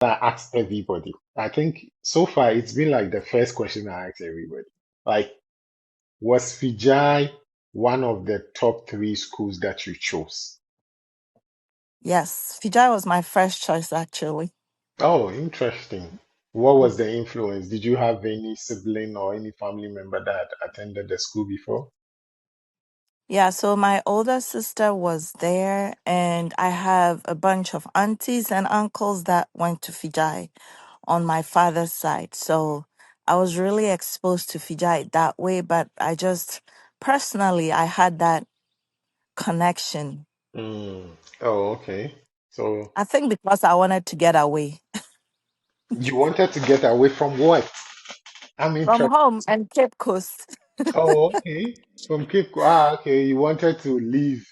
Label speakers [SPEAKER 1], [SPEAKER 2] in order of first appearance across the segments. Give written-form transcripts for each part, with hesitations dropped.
[SPEAKER 1] I asked everybody. I think so far it's been like the first question I asked everybody. Like, was Fijai one of the top three schools that you chose?
[SPEAKER 2] Yes, Fijai was my first choice actually.
[SPEAKER 1] Oh, interesting. What was the influence? Did you have any sibling or any family member that attended the school before?
[SPEAKER 2] Yeah, so my older sister was there, and I have a bunch of aunties and uncles that went to Fijai on my father's side. So I was really exposed to Fijai that way, but I just personally I had that connection.
[SPEAKER 1] Mm. Oh, okay. So
[SPEAKER 2] I think because I wanted to get away
[SPEAKER 1] you wanted to get away from what? I'm
[SPEAKER 2] from
[SPEAKER 1] interested.
[SPEAKER 2] home and Cape Coast.
[SPEAKER 1] Oh, okay. From Cape Coast. Ah, okay. You wanted to leave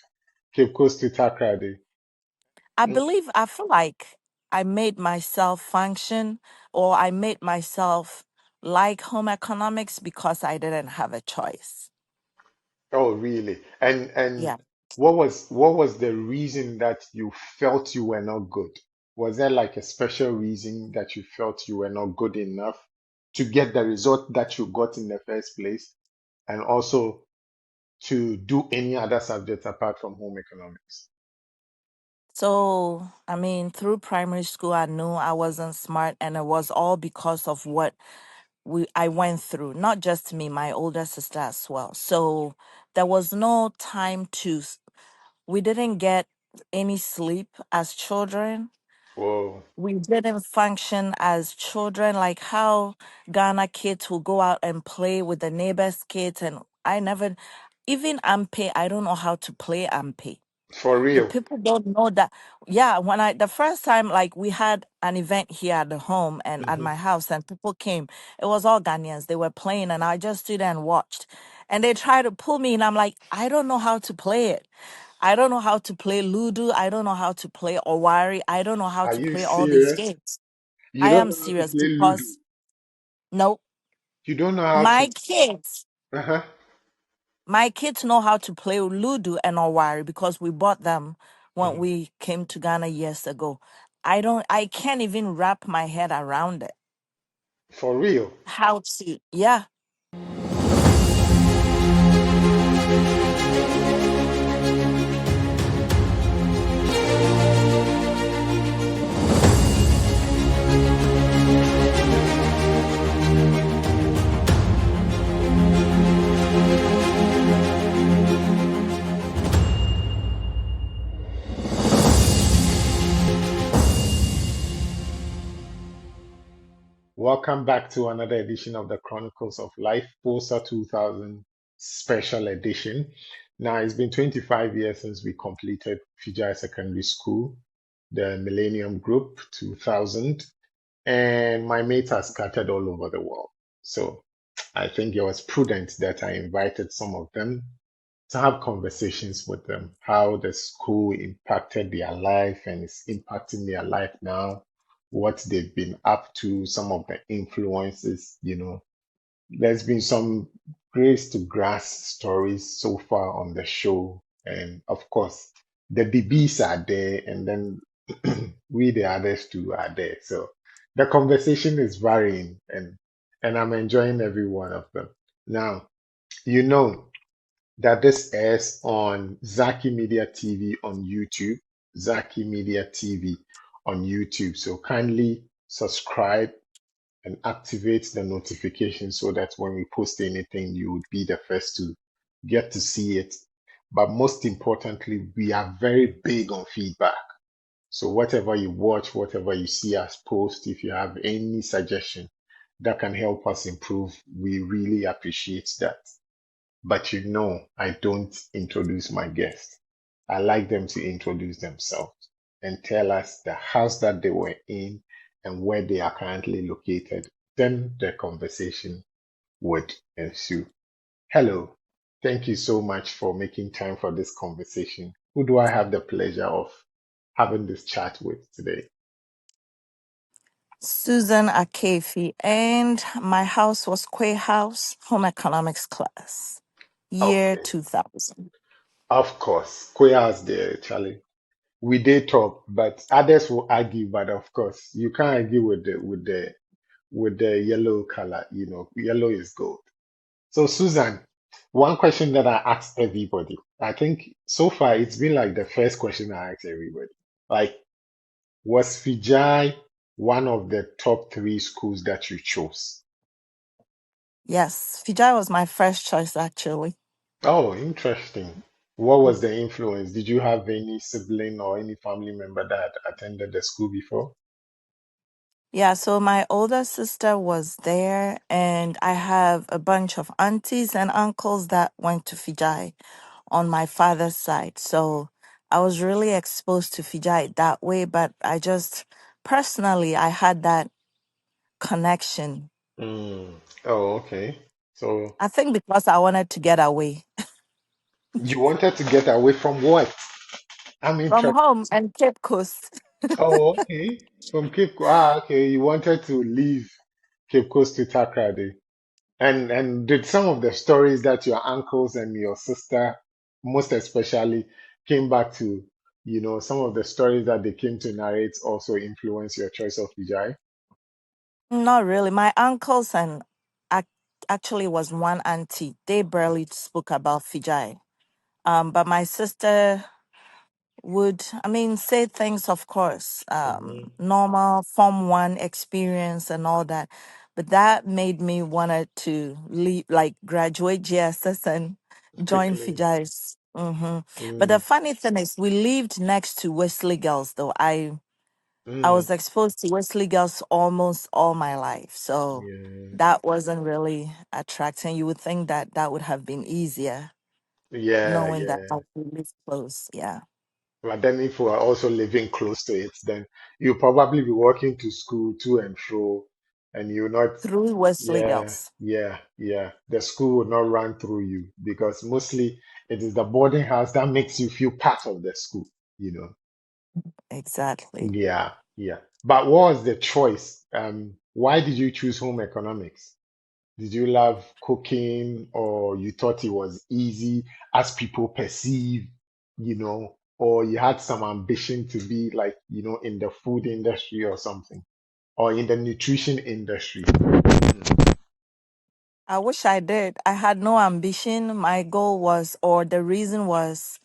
[SPEAKER 1] Cape Coast to Takrady.
[SPEAKER 2] I feel like I made myself function, or I made myself like home economics because I didn't have a choice.
[SPEAKER 1] Oh, really? And
[SPEAKER 2] Yeah.
[SPEAKER 1] what was the reason that you felt you were not good? Was there like a special reason that you felt you were not good enough to get the result that you got in the first place, and also to do any other subjects apart from home economics?
[SPEAKER 2] So, I mean, through primary school, I knew I wasn't smart, and it was all because of what I went through. Not just me, my older sister as well. So there was no time we didn't get any sleep as children.
[SPEAKER 1] Whoa,
[SPEAKER 2] We didn't function as children, like how Ghana kids will go out and play with the neighbors' kids. And I never, even Ampe, I don't know how to play Ampe.
[SPEAKER 1] for
[SPEAKER 2] The
[SPEAKER 1] real?
[SPEAKER 2] people don't know that. Yeah, the first time, like, we had an event here at the home and at
[SPEAKER 1] Hmm.
[SPEAKER 2] my house, and people came, it was all Ghanaians. They were playing, and I just stood there and watched. And they tried to pull me, and I'm like, I don't know how to play it. I don't know how to play Ludo. I don't know how to play Owari. I don't know how
[SPEAKER 1] Are
[SPEAKER 2] to
[SPEAKER 1] you
[SPEAKER 2] play all these
[SPEAKER 1] serious?
[SPEAKER 2] games.
[SPEAKER 1] You
[SPEAKER 2] I
[SPEAKER 1] don't
[SPEAKER 2] am
[SPEAKER 1] know how to
[SPEAKER 2] serious
[SPEAKER 1] play Ludo.
[SPEAKER 2] because no,
[SPEAKER 1] You don't know how to.
[SPEAKER 2] my kids,
[SPEAKER 1] Uh-huh.
[SPEAKER 2] my kids know how to play Ludo and Owari because we bought them when
[SPEAKER 1] Mhm.
[SPEAKER 2] we came to Ghana years ago. I can't even wrap my head around it.
[SPEAKER 1] For real.
[SPEAKER 2] How to, yeah.
[SPEAKER 1] Welcome back to another edition of the Chronicles of Life, FOSA 2000 special edition. Now, it's been 25 years since we completed Fijai Secondary School, the Millennium Group 2000, and my mates are scattered all over the world. So I think it was prudent that I invited some of them to have conversations with them, how the school impacted their life and is impacting their life now, what they've been up to, some of the influences. There's been some grace to grass stories so far on the show. And of course, the BBs are there, and then we, the others too, are there. So the conversation is varying, and I'm enjoying every one of them. Now, you know that this airs on Zaki Media TV on YouTube. Zaki Media TV on YouTube. So kindly subscribe and activate the notification so that when we post anything, you would be the first to get to see it. But most importantly, we are very big on feedback. So whatever you watch, whatever you see us post, if you have any suggestion that can help us improve, we really appreciate that. But I don't introduce my guests. I like them to introduce themselves and tell us the house that they were in and where they are currently located. Then the conversation would ensue. Hello. Thank you so much for making time for this conversation. Who do I have the pleasure of having this chat with today?
[SPEAKER 2] Susan Arkefie, and my house was Quay House, home economics class, year
[SPEAKER 1] Okay,
[SPEAKER 2] 2000.
[SPEAKER 1] of course. Kuya's there, Charlie. we did talk, but others will argue. But of course, you can't argue with the yellow color. Yellow is gold. So Susan, one question that I asked everybody, I think so far it's been like the first question I asked everybody. Like, was Fijai one of the top three schools that you chose?
[SPEAKER 2] Yes, Fijai was my first choice actually.
[SPEAKER 1] Oh, interesting. What was the influence? Did you have any sibling or any family member that had attended the school before?
[SPEAKER 2] Yeah, so my older sister was there, and I have a bunch of aunties and uncles that went to Fijai on my father's side. So I was really exposed to Fijai that way, but I just personally, I had that connection.
[SPEAKER 1] Mm. Oh, okay. So
[SPEAKER 2] I think because I wanted to get away
[SPEAKER 1] you wanted to get away from what? I'm
[SPEAKER 2] from
[SPEAKER 1] interested.
[SPEAKER 2] home and Cape Coast.
[SPEAKER 1] Oh, okay. From Cape Coast. Ah, okay. You wanted to leave Cape Coast to Takrady. And did some of the stories that your uncles and your sister, most especially, came back to, some of the stories that they came to narrate also influence your choice of Vijay?
[SPEAKER 2] Not really. My uncles and ac- actually was one auntie. They barely spoke about Fijai. But my sister would, I mean, say things, of course,
[SPEAKER 1] Hmm.
[SPEAKER 2] normal Form 1 experience and all that. But that made me wanted to leave, like graduate GSS and join
[SPEAKER 1] Quickly.
[SPEAKER 2] Fijai's. But the
[SPEAKER 1] Mm,
[SPEAKER 2] funny thing is, we lived next to Wesley Girls, though. I
[SPEAKER 1] mm,
[SPEAKER 2] was exposed to Wesley Girls almost all my life. So
[SPEAKER 1] yeah.
[SPEAKER 2] that wasn't really attracting. You would think that that would have been easier,
[SPEAKER 1] Yeah,
[SPEAKER 2] knowing that
[SPEAKER 1] yeah.
[SPEAKER 2] I could live close. Yeah.
[SPEAKER 1] But then if you are also living close to it, then you'll probably be walking to school to and fro, and you're not,
[SPEAKER 2] Through Wesley
[SPEAKER 1] yeah,
[SPEAKER 2] Girls.
[SPEAKER 1] yeah, yeah. The school will not run through you because mostly it is the boarding house that makes you feel part of the school, you know.
[SPEAKER 2] Exactly.
[SPEAKER 1] Yeah, yeah. But what was the choice? Why did you choose home economics? Did you love cooking or you thought it was easy as people perceive, or you had some ambition to be like, in the food industry or something, or in the nutrition industry? Mm.
[SPEAKER 2] I wish I did. I had no ambition. My goal was, or the reason was,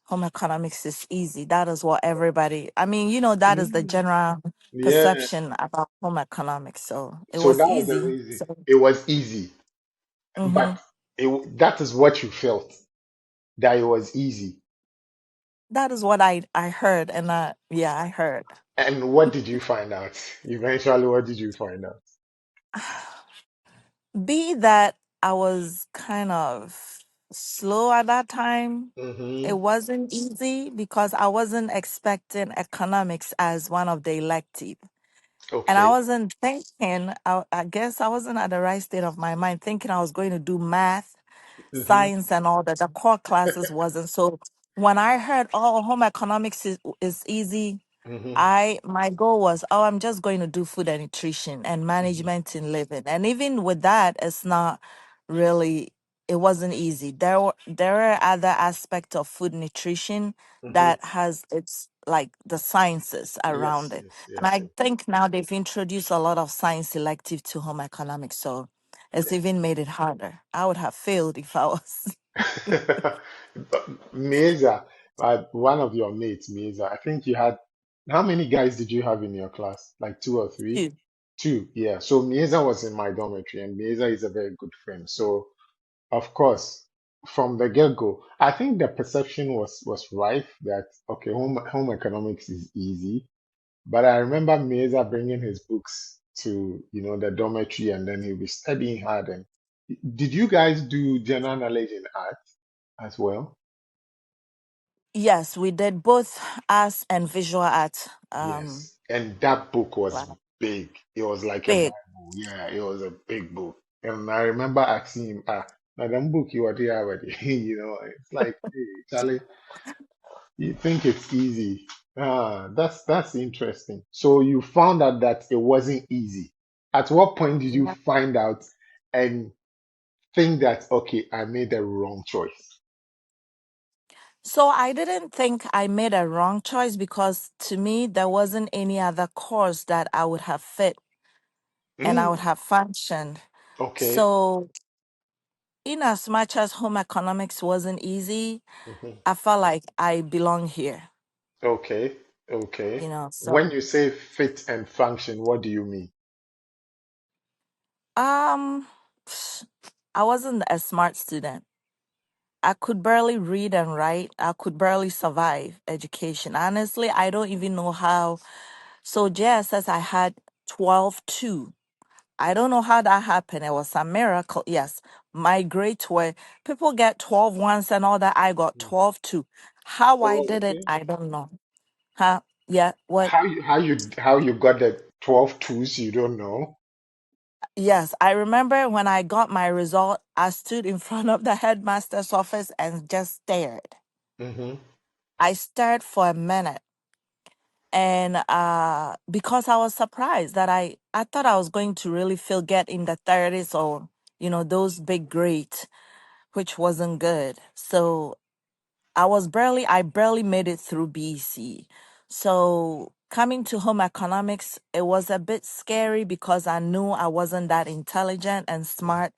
[SPEAKER 2] home economics is easy. That is what everybody, I mean, that is the
[SPEAKER 1] Mm.
[SPEAKER 2] general
[SPEAKER 1] Yeah.
[SPEAKER 2] perception about home economics. So it
[SPEAKER 1] So
[SPEAKER 2] was
[SPEAKER 1] that was the
[SPEAKER 2] easy.
[SPEAKER 1] reason.
[SPEAKER 2] So
[SPEAKER 1] It was easy,
[SPEAKER 2] hmm
[SPEAKER 1] but that is what you felt, that it was easy.
[SPEAKER 2] that is what I heard. And yeah, I heard.
[SPEAKER 1] And what did you find out? Eventually, what did you find out?
[SPEAKER 2] Be that I was kind of slow at that time. It
[SPEAKER 1] Mm-hmm.
[SPEAKER 2] wasn't easy because I wasn't expecting economics as one of the elective. And I
[SPEAKER 1] Okay.
[SPEAKER 2] wasn't thinking, I guess I wasn't at the right state of my mind thinking I was going to do math,
[SPEAKER 1] Mm-hmm.
[SPEAKER 2] science, and all that. The core classes wasn't. So when I heard, oh, home economics is easy,
[SPEAKER 1] Mm-hmm.
[SPEAKER 2] my goal was, oh, I'm just going to do food and nutrition and management in living. And even with that, it's not really, it wasn't easy. There are other aspects of food nutrition
[SPEAKER 1] Mm-hmm.
[SPEAKER 2] that has its like the sciences
[SPEAKER 1] Yes,
[SPEAKER 2] around it.
[SPEAKER 1] yes,
[SPEAKER 2] And
[SPEAKER 1] yes,
[SPEAKER 2] I think now they've introduced a lot of science elective to home economics. So it's even made it harder. I would have failed if I was
[SPEAKER 1] yes. Mieza, one of your mates, Mieza, I think you had, how many guys did you have in your class? Like two or three?
[SPEAKER 2] too.
[SPEAKER 1] Two, yeah. So Mieza was in my dormitory, and Mieza is a very good friend. So, of course, from the get-go, I think the perception was rife that, okay, home economics is easy. But I remember Meza bringing his books to, the dormitory, and then he'll be studying hard. And did you guys do general knowledge in art as well?
[SPEAKER 2] Yes, we did both arts and visual art.
[SPEAKER 1] Yes. And that book was
[SPEAKER 2] Wow.
[SPEAKER 1] big. It was like a
[SPEAKER 2] Big.
[SPEAKER 1] Bible. Yeah, it was a big book. And I remember asking him, now that book you are there already. It's like, hey, Charlie, you think it's easy. That's interesting. So you found out that it wasn't easy. At what point did you find out and think that, okay, I made the wrong choice?
[SPEAKER 2] So I didn't think I made a wrong choice because to me, there wasn't any other course that I would have fit and I would
[SPEAKER 1] Mm,
[SPEAKER 2] have functioned.
[SPEAKER 1] okay.
[SPEAKER 2] So, in as much as home economics wasn't easy,
[SPEAKER 1] Mhm.
[SPEAKER 2] I felt like I belong here,
[SPEAKER 1] Okay. Okay. When
[SPEAKER 2] So,
[SPEAKER 1] you say fit and function, what do you mean?
[SPEAKER 2] um, I wasn't a smart student. I could barely read and write. I could barely survive education. Honestly, I don't even know how. So JSS, I had 12.2. I don't know how that happened. It was a miracle. Yes, my grades were, people get 12 once and all that. I got
[SPEAKER 1] Mm.
[SPEAKER 2] 12.2. How I
[SPEAKER 1] Oh,
[SPEAKER 2] did it,
[SPEAKER 1] okay.
[SPEAKER 2] I don't know. Huh? Yeah, what?
[SPEAKER 1] How you got the 12 twos, you don't know?
[SPEAKER 2] Yes, I remember when I got my result, I stood in front of the headmaster's office and just stared.
[SPEAKER 1] Mm-hmm.
[SPEAKER 2] I stared for a minute. And because I was surprised that I thought I was going to really feel get in the 30s or those big grades, which wasn't good. So I barely made it through BC. So coming to home economics, it was a bit scary because I knew I wasn't that intelligent and smart.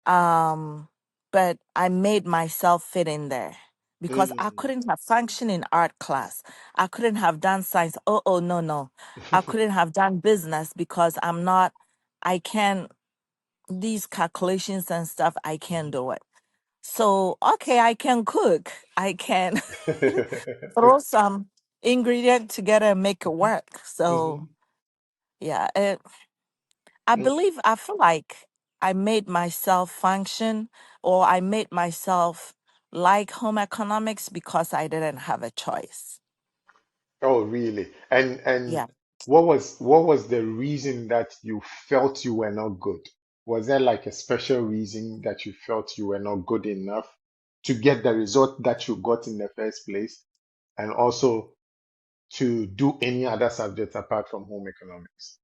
[SPEAKER 2] Um, but I made myself fit in there because I
[SPEAKER 1] Mm.
[SPEAKER 2] couldn't have functioned in art class. I couldn't have done science. Oh, no, no. I couldn't have done business because I can't, these calculations and stuff, I can't do it. So, okay, I can cook. I can throw some ingredient together and make it work. So,
[SPEAKER 1] Mhm.
[SPEAKER 2] yeah, I feel like I made myself function or I made myself like home economics because I didn't have a choice.
[SPEAKER 1] Oh, really? And
[SPEAKER 2] Yeah.
[SPEAKER 1] what was the reason that you felt you were not good? Was there like a special reason that you felt you were not good enough to get the result that you got in the first place, and also to do any other subjects apart from home economics?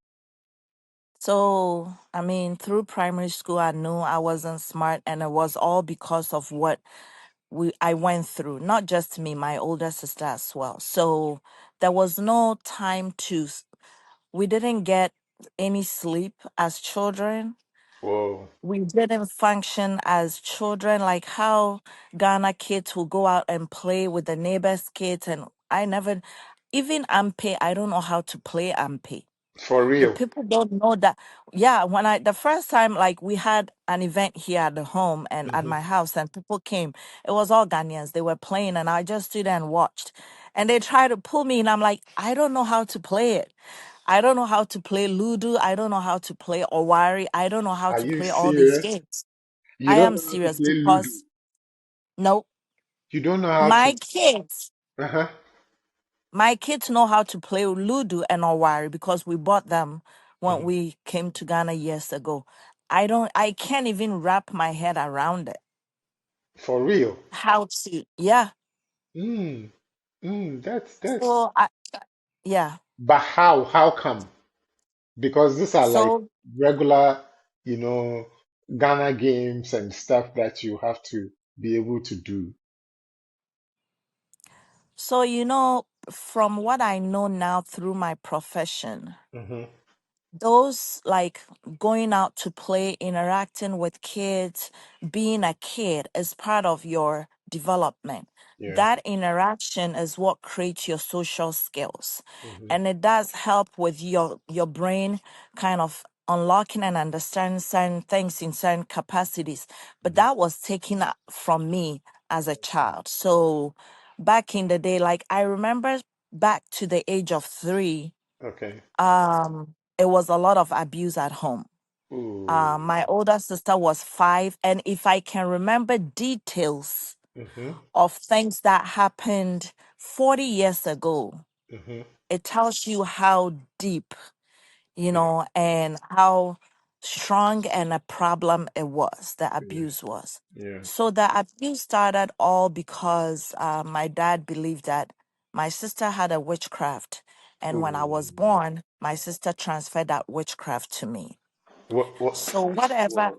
[SPEAKER 2] So, I mean, through primary school, I knew I wasn't smart, and it was all because of what I went through. Not just me, my older sister as well. So, there was no time we didn't get any sleep as children.
[SPEAKER 1] Whoa,
[SPEAKER 2] We didn't function as children like how Ghana kids will go out and play with the neighbors' kids. And I never, even ampe, I don't know how to play ampe.
[SPEAKER 1] for
[SPEAKER 2] The
[SPEAKER 1] real?
[SPEAKER 2] people don't know that. Yeah, the first time, like we had an event here at the home and at
[SPEAKER 1] Hmm.
[SPEAKER 2] my house, and people came, it was all Ghanaians. They were playing, and I just stood there and watched. And they tried to pull me, and I'm like, I don't know how to play it. I don't know how to play Ludo. I don't know how to play Owari. I don't know how
[SPEAKER 1] Are
[SPEAKER 2] to
[SPEAKER 1] you
[SPEAKER 2] play all these
[SPEAKER 1] serious?
[SPEAKER 2] games.
[SPEAKER 1] You
[SPEAKER 2] I
[SPEAKER 1] don't
[SPEAKER 2] am
[SPEAKER 1] know how to
[SPEAKER 2] serious
[SPEAKER 1] play Ludo.
[SPEAKER 2] because no,
[SPEAKER 1] You don't know how to.
[SPEAKER 2] my kids,
[SPEAKER 1] Uh-huh.
[SPEAKER 2] my kids know how to play Ludo and Owari because we bought them when
[SPEAKER 1] Hmm.
[SPEAKER 2] we came to Ghana years ago. I can't even wrap my head around it.
[SPEAKER 1] For real?
[SPEAKER 2] How to, yeah.
[SPEAKER 1] Mm, that's.
[SPEAKER 2] So yeah.
[SPEAKER 1] But how? How come? Because these are like
[SPEAKER 2] So,
[SPEAKER 1] regular, you know, Ghana games and stuff that you have to be able to do.
[SPEAKER 2] so, from what I know now through my profession,
[SPEAKER 1] Hmm.
[SPEAKER 2] those like going out to play, interacting with kids, being a kid is part of your development.
[SPEAKER 1] Yeah.
[SPEAKER 2] That interaction is what creates your social skills.
[SPEAKER 1] Hmm.
[SPEAKER 2] And it does help with your brain kind of unlocking and understanding certain things in certain capacities. But
[SPEAKER 1] Hmm.
[SPEAKER 2] that was taken from me as a child. So back in the day, like I remember back to the age of 3,
[SPEAKER 1] Okay.
[SPEAKER 2] it was a lot of abuse at home.
[SPEAKER 1] Ooh.
[SPEAKER 2] My older sister was 5, and if I can remember details
[SPEAKER 1] Hmm.
[SPEAKER 2] of things that happened 40 years ago,
[SPEAKER 1] Hmm.
[SPEAKER 2] it tells you how deep,
[SPEAKER 1] Yeah.
[SPEAKER 2] and how strong and a problem it was, the
[SPEAKER 1] Yeah.
[SPEAKER 2] abuse was.
[SPEAKER 1] Yeah.
[SPEAKER 2] So the abuse started all because my dad believed that my sister had a witchcraft. And when I was
[SPEAKER 1] Ooh.
[SPEAKER 2] born, my sister transferred that witchcraft to me.
[SPEAKER 1] What? What?
[SPEAKER 2] So whatever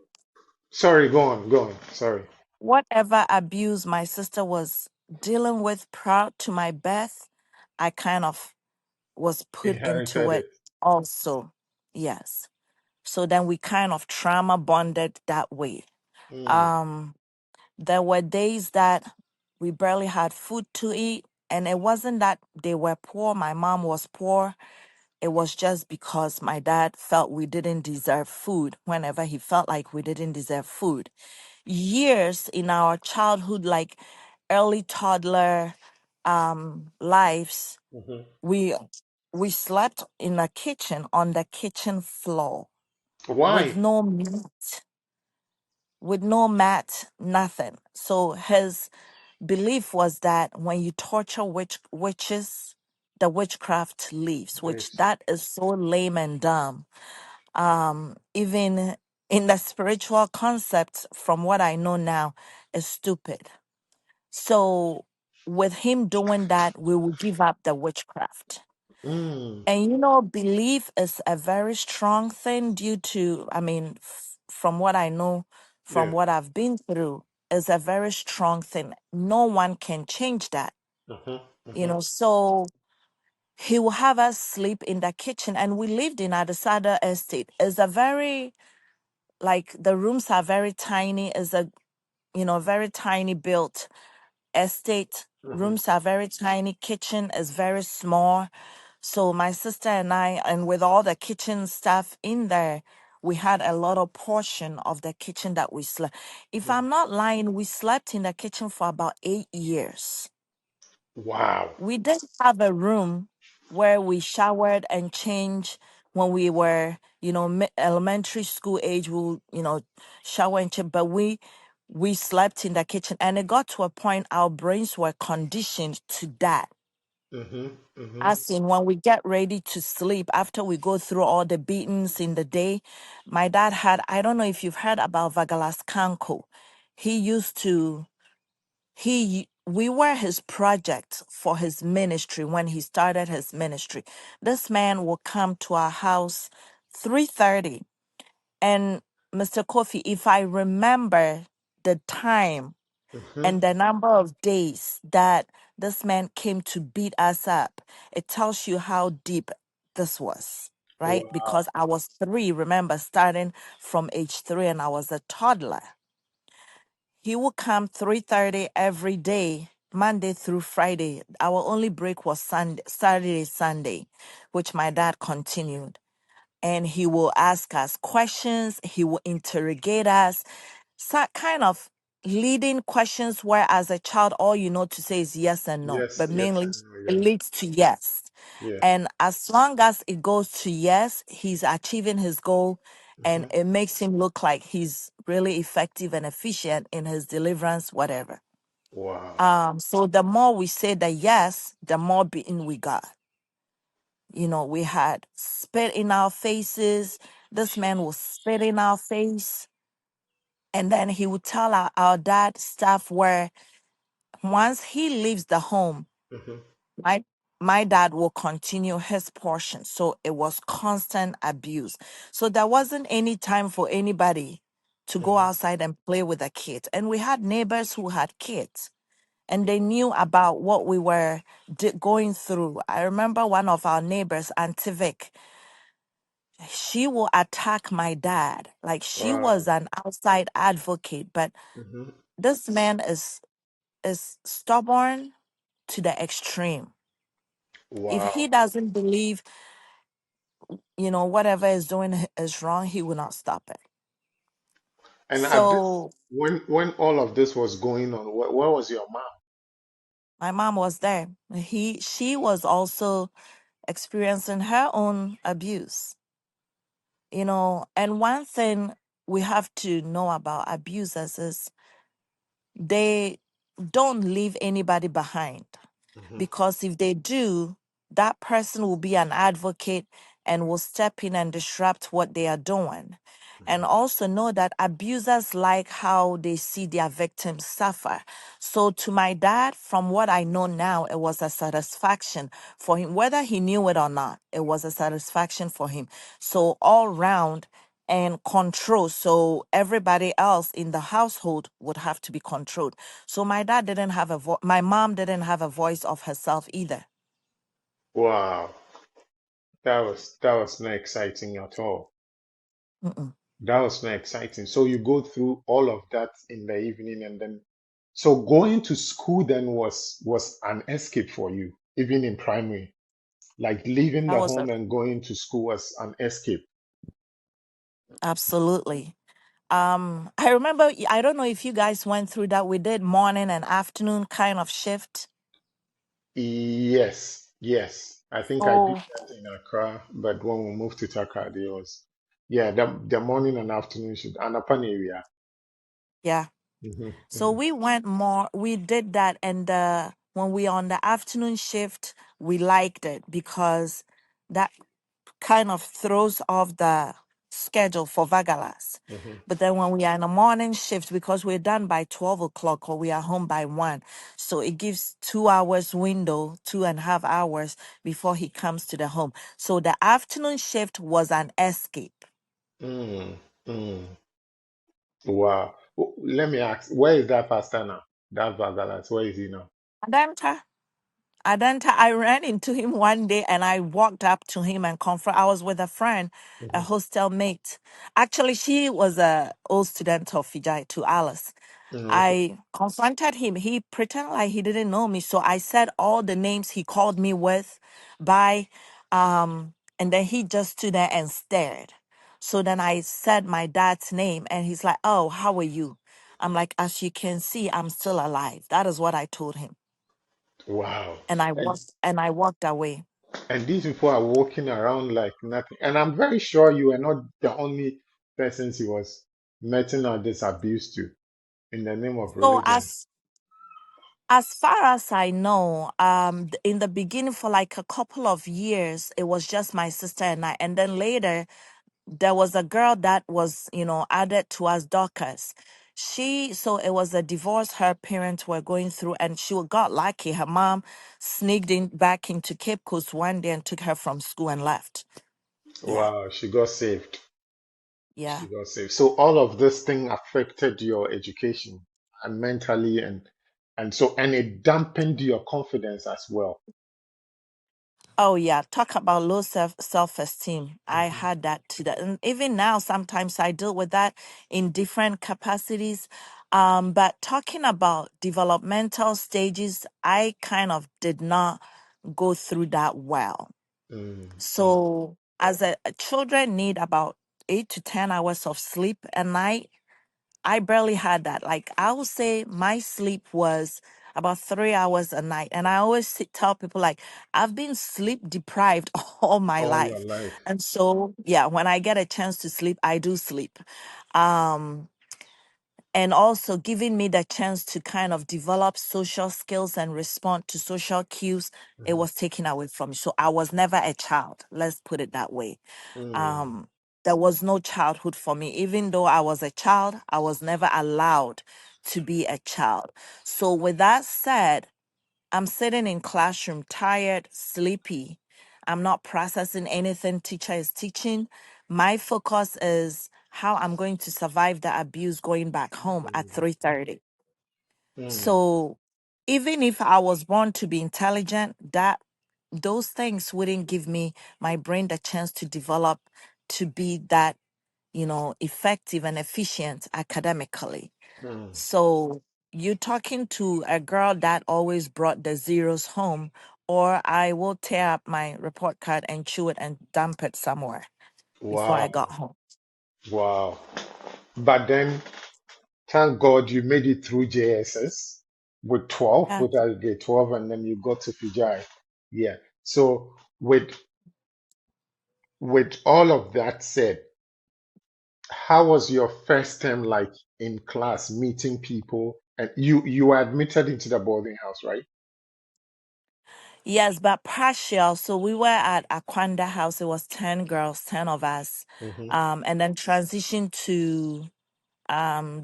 [SPEAKER 1] Sorry. Go on. Go on. Sorry.
[SPEAKER 2] whatever abuse my sister was dealing with prior to my birth, I kind of was put into
[SPEAKER 1] Inherited
[SPEAKER 2] it
[SPEAKER 1] it.
[SPEAKER 2] also. Yes. So then we kind of trauma bonded that way.
[SPEAKER 1] Mm,
[SPEAKER 2] Um, there were days that we barely had food to eat, and it wasn't that they were poor, my mom was poor. It was just because my dad felt we didn't deserve food whenever he felt like we didn't deserve food. Years in our childhood, like early toddler lives,
[SPEAKER 1] mhm.
[SPEAKER 2] we we slept in the kitchen on the kitchen floor with
[SPEAKER 1] Why?
[SPEAKER 2] no meat, with no mat, nothing. So his belief was that when you torture witches, the witchcraft leaves, which
[SPEAKER 1] Lives.
[SPEAKER 2] that is so lame and dumb. Even in the spiritual concept, from what I know now, is stupid. So with him doing that, we will give up the witchcraft.
[SPEAKER 1] Mm,
[SPEAKER 2] And you know, belief is a very strong thing due to, I mean, from what I know, from
[SPEAKER 1] yeah.
[SPEAKER 2] what I've been through, is a very strong thing. No one can change that,
[SPEAKER 1] Mhm,
[SPEAKER 2] you
[SPEAKER 1] mhm.
[SPEAKER 2] know. So he will have us sleep in the kitchen, and we lived in Adesada Estate. It's a very, like, the rooms are very tiny. It's a, you know, very tiny built estate.
[SPEAKER 1] Mhm,
[SPEAKER 2] Rooms are very tiny. Kitchen is very small. So my sister and I, and with all the kitchen stuff in there, we had a lot of portion of the kitchen that we slept. If
[SPEAKER 1] mhm.
[SPEAKER 2] I'm not lying, we slept in the kitchen for about 8 years.
[SPEAKER 1] Wow.
[SPEAKER 2] We did have a room where we showered and changed when we were, you know, elementary school age. We'll, you know, shower and change, but we slept in the kitchen, and it got to a point our brains were conditioned to that.
[SPEAKER 1] Mhm, mhm.
[SPEAKER 2] As in, when we get ready to sleep, after we go through all the beatings in the day, my dad had, I don't know if you've heard about Vagalas Kanko. He used to, we were his project for his ministry when he started his ministry. This man will come to our house 3:30. And Mr. Kofi, if I remember the time
[SPEAKER 1] Mhm.
[SPEAKER 2] and the number of days that this man came to beat us up, it tells you how deep this was, right?
[SPEAKER 1] Wow.
[SPEAKER 2] Because I was 3, remember, starting from age 3, and I was a toddler. He would come 3:30 every day, Monday through Friday. Our only break was Sunday, Saturday, Sunday, which my dad continued. And he will ask us questions, he will interrogate us, so kind of leading questions where as a child all you know to say is yes and no,
[SPEAKER 1] Yes,
[SPEAKER 2] but
[SPEAKER 1] yes,
[SPEAKER 2] mainly
[SPEAKER 1] I know.
[SPEAKER 2] it
[SPEAKER 1] Yeah,
[SPEAKER 2] leads to yes.
[SPEAKER 1] yeah.
[SPEAKER 2] And as long as it goes to yes, he's achieving his goal, and
[SPEAKER 1] Mhm.
[SPEAKER 2] it makes him look like he's really effective and efficient in his deliverance, whatever.
[SPEAKER 1] Wow.
[SPEAKER 2] So the more we say the yes, the more beaten we got. You know, we had spit in our faces. This man will spit in our face. And then he would tell our dad stuff where once he leaves the home,
[SPEAKER 1] Mhm,
[SPEAKER 2] my my dad will continue his portion. So it was constant abuse. So there wasn't any time for anybody to go
[SPEAKER 1] mhm.
[SPEAKER 2] outside and play with the kids. And we had neighbors who had kids, and they knew about what we were going through. I remember one of our neighbors, Auntie Vic, she will attack my dad. Like, she
[SPEAKER 1] Wow.
[SPEAKER 2] was an outside advocate, but
[SPEAKER 1] Mhm.
[SPEAKER 2] this man is stubborn to the extreme. If he
[SPEAKER 1] Wow.
[SPEAKER 2] doesn't believe, you know, whatever is doing is wrong, he will not stop it.
[SPEAKER 1] And at this,
[SPEAKER 2] So
[SPEAKER 1] when all of this was going on, where was your mom?
[SPEAKER 2] my mom was there. She was also experiencing her own abuse, you know. And one thing we have to know about abusers is they don't leave anybody behind,
[SPEAKER 1] Mhm,
[SPEAKER 2] because if they do, that person will be an advocate and will step in and disrupt what they are doing. And
[SPEAKER 1] mhm,
[SPEAKER 2] also know that abusers like how they see their victims suffer. So to my dad, from what I know now, it was a satisfaction for him, whether he knew it or not. It was a satisfaction for him. So all round, and control. So everybody else in the household would have to be controlled. So my dad didn't have my mom didn't have a voice of herself either.
[SPEAKER 1] Wow. That was not exciting at all.
[SPEAKER 2] Mm-mm.
[SPEAKER 1] That was not exciting. So you go through all of that in the evening, and then so going to school then was an escape for you, even in primary. Like leaving
[SPEAKER 2] That
[SPEAKER 1] the
[SPEAKER 2] was
[SPEAKER 1] home and going to school was an escape.
[SPEAKER 2] absolutely. I remember, I don't know if you guys went through that. We did morning and afternoon kind of shift.
[SPEAKER 1] Yes, yes. I think I did
[SPEAKER 2] So
[SPEAKER 1] that in Accra, but when we moved to Takoradi, it was yeah, the morning and afternoon shift and upon area.
[SPEAKER 2] yeah.
[SPEAKER 1] Hmm.
[SPEAKER 2] So we did that. And when we on the afternoon shift, we liked it because that kind of throws off the schedule for Vagalas.
[SPEAKER 1] Hmm.
[SPEAKER 2] But then when we are in a morning shift, because we're done by 12 o'clock or we are home by 1, so it gives 2 hours window, 2.5 hours before he comes to the home. So the afternoon shift was an escape.
[SPEAKER 1] Mm, mm. Wow. Let me ask, where is that pastor now? That Vagalas, where is he now?
[SPEAKER 2] Adanta, Adanta, I ran into him one day and I walked up to him and I was with a friend, a
[SPEAKER 1] Hmm.
[SPEAKER 2] hostel mate. Actually, she was a old student of Fijai to Alice.
[SPEAKER 1] Okay.
[SPEAKER 2] I confronted him. He pretended like he didn't know me. So I said all the names he called me with by, and then he just stood there and stared. So then I said my dad's name and he's like, "Oh, how are you?" I'm like, "As you can see, I'm still alive." That is what I told him.
[SPEAKER 1] Wow.
[SPEAKER 2] And
[SPEAKER 1] And
[SPEAKER 2] I walked away.
[SPEAKER 1] and these people are walking around like nothing. And I'm very sure you are not the only persons he was meting out this abuse to in the name of
[SPEAKER 2] So
[SPEAKER 1] religion.
[SPEAKER 2] as far as I know, in the beginning for like a couple of years, it was just my sister and I. And then later there was a girl that was, added to us, Dorcas. So it was a divorce her parents were going through, and she got lucky. Her mom sneaked in back into Cape Coast one day and took her from school and left. Yeah,
[SPEAKER 1] Wow, she got saved.
[SPEAKER 2] yeah.
[SPEAKER 1] She got saved. So all of this thing affected your education and mentally and it dampened your confidence as well.
[SPEAKER 2] Oh yeah, talk about low self esteem. I
[SPEAKER 1] Mhm.
[SPEAKER 2] had that too. And even now, sometimes I deal with that in different capacities. But talking about developmental stages, I kind of did not go through that well.
[SPEAKER 1] Mm, mm,
[SPEAKER 2] So as children need about 8 to 10 hours of sleep a night. I barely had that. Like I would say my sleep was about 3 hours a night. And I always tell people like I've been sleep deprived all my
[SPEAKER 1] all your
[SPEAKER 2] life.
[SPEAKER 1] life.
[SPEAKER 2] And so yeah, when I get a chance to sleep, I do sleep. Um and also giving me the chance to kind of develop social skills and respond to social cues, it
[SPEAKER 1] Mhm.
[SPEAKER 2] was taken away from me. So I was never a child. Let's put it that way.
[SPEAKER 1] Mm,
[SPEAKER 2] um there was no childhood for me. Even though I was a child, I was never allowed to be a child. So with that said, I'm sitting in classroom tired, sleepy. I'm not processing anything teacher is teaching. My focus is how I'm going to survive the abuse going back home at
[SPEAKER 1] mm,
[SPEAKER 2] 3:30.
[SPEAKER 1] mm,
[SPEAKER 2] So even if I was born to be intelligent, that those things wouldn't give me my brain the chance to develop to be that, effective and efficient academically.
[SPEAKER 1] mm.
[SPEAKER 2] So you're talking to a girl that always brought the zeros home, or I will tear up my report card and chew it and dump it somewhere before I
[SPEAKER 1] Wow,
[SPEAKER 2] got home.
[SPEAKER 1] wow. But then thank God you made it through JSS with 12,
[SPEAKER 2] Yeah.
[SPEAKER 1] with a grade 12, and then you got to Fijai. Yeah. So with all of that said, how was your first time like in class meeting people? And you were admitted into the boarding house, right?
[SPEAKER 2] Yes, but partial. So we were at Aquanda House. It was 10 girls, 10 of us.
[SPEAKER 1] Hmm.
[SPEAKER 2] And then transitioned to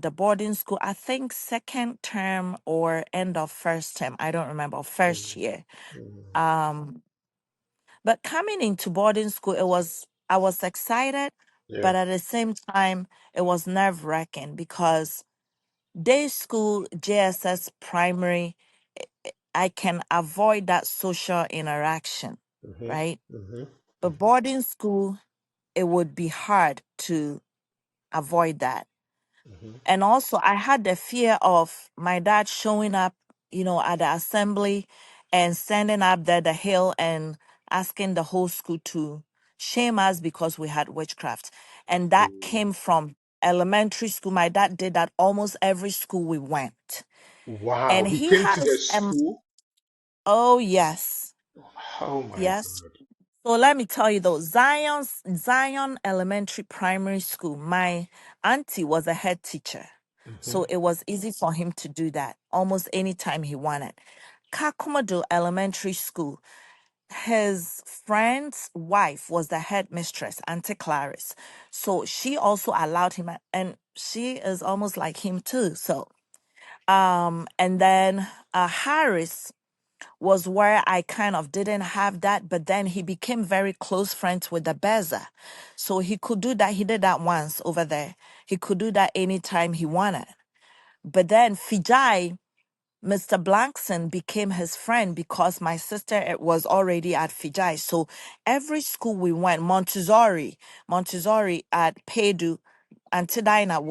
[SPEAKER 2] the boarding school, I think second term or end of first term. I don't remember, first year. Um, but coming into boarding school, I was excited,
[SPEAKER 1] Yeah.
[SPEAKER 2] But at the same time, it was nerve-wracking because day school, JSS primary, I can avoid that social interaction,
[SPEAKER 1] Mm-hmm.
[SPEAKER 2] right?
[SPEAKER 1] Mm-hmm.
[SPEAKER 2] But boarding school, it would be hard to avoid that.
[SPEAKER 1] Mm-hmm.
[SPEAKER 2] And also, I had the fear of my dad showing up, at the assembly and standing up there the hill and asking the whole school to shame us because we had witchcraft. And that
[SPEAKER 1] Mm.
[SPEAKER 2] came from elementary school. My dad did that almost every school we went.
[SPEAKER 1] Wow,
[SPEAKER 2] And
[SPEAKER 1] he
[SPEAKER 2] he
[SPEAKER 1] came to the
[SPEAKER 2] has,
[SPEAKER 1] school.
[SPEAKER 2] oh, yes,
[SPEAKER 1] Oh my
[SPEAKER 2] yes.
[SPEAKER 1] God.
[SPEAKER 2] So let me tell you though, Zion Elementary Primary School, my auntie was a head teacher.
[SPEAKER 1] Mm-hmm.
[SPEAKER 2] So it was easy for him to do that almost anytime he wanted. Kakumado Elementary School, his friend's wife was the headmistress, Auntie Clarice. So she also allowed him, and she is almost like him too. So, and then Harris was where I kind of didn't have that, but then he became very close friends with the Beza. So he could do that. He did that once over there. He could do that anytime he wanted. But then Fijai, Mr. Blankson became his friend because my sister was already at Fijai. So every school we went, Montessori at Pedu, Auntie Dinah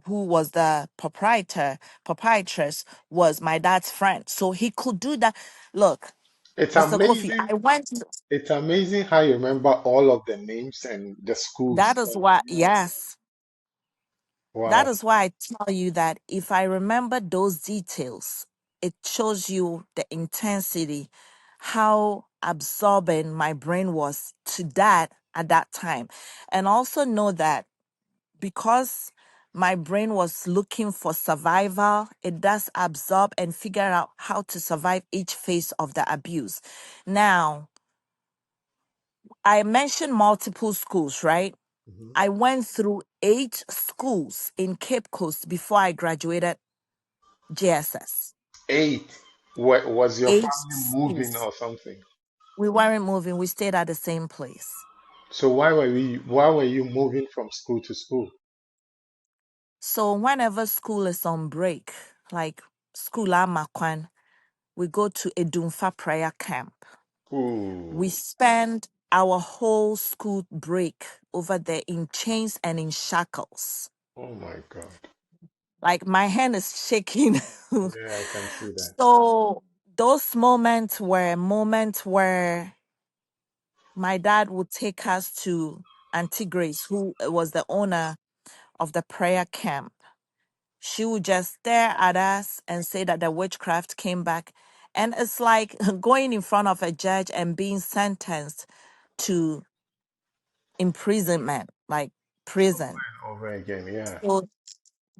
[SPEAKER 2] who was the proprietress, was my dad's friend. So he could do that. Look,
[SPEAKER 1] It's
[SPEAKER 2] Mr. Kofi,
[SPEAKER 1] amazing.
[SPEAKER 2] I went,
[SPEAKER 1] It's amazing how you remember all of the names and the schools.
[SPEAKER 2] that is why, yes. That
[SPEAKER 1] Wow.
[SPEAKER 2] is why I tell you that if I remember those details, it shows you the intensity, how absorbing my brain was to that at that time. And also know that because my brain was looking for survival, it does absorb and figure out how to survive each phase of the abuse. Now, I mentioned multiple schools, right?
[SPEAKER 1] Mhm.
[SPEAKER 2] I went through 8 schools in Cape Coast before I graduated JSS.
[SPEAKER 1] Eight. Was your
[SPEAKER 2] Eight
[SPEAKER 1] family moving
[SPEAKER 2] schools.
[SPEAKER 1] or something?
[SPEAKER 2] We weren't moving. We stayed at the same place.
[SPEAKER 1] So why were you moving from school to school?
[SPEAKER 2] So whenever school is on break, like school Amakwan, we go to Edumfa prayer camp. We
[SPEAKER 1] Ooh.
[SPEAKER 2] spend our whole school break over there in chains and in shackles.
[SPEAKER 1] Oh my God.
[SPEAKER 2] Like my hand is shaking.
[SPEAKER 1] Yeah, I can see that.
[SPEAKER 2] So those moments were moments where my dad would take us to Auntie Grace, who was the owner of the prayer camp. She would just stare at us and say that the witchcraft came back. And it's like going in front of a judge and being sentenced to imprisonment, like prison.
[SPEAKER 1] Over again, yeah.
[SPEAKER 2] So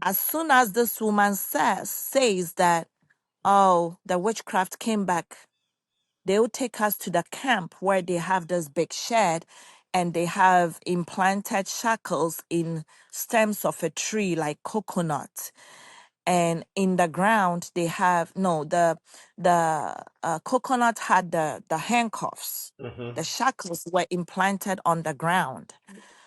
[SPEAKER 2] as soon as this woman says that, oh, the witchcraft came back, they will take us to the camp where they have this big shed and they have implanted shackles in stems of a tree like coconut. And in the ground they have no the coconut had the handcuffs.
[SPEAKER 1] Hmm.
[SPEAKER 2] The shackles were implanted on the ground.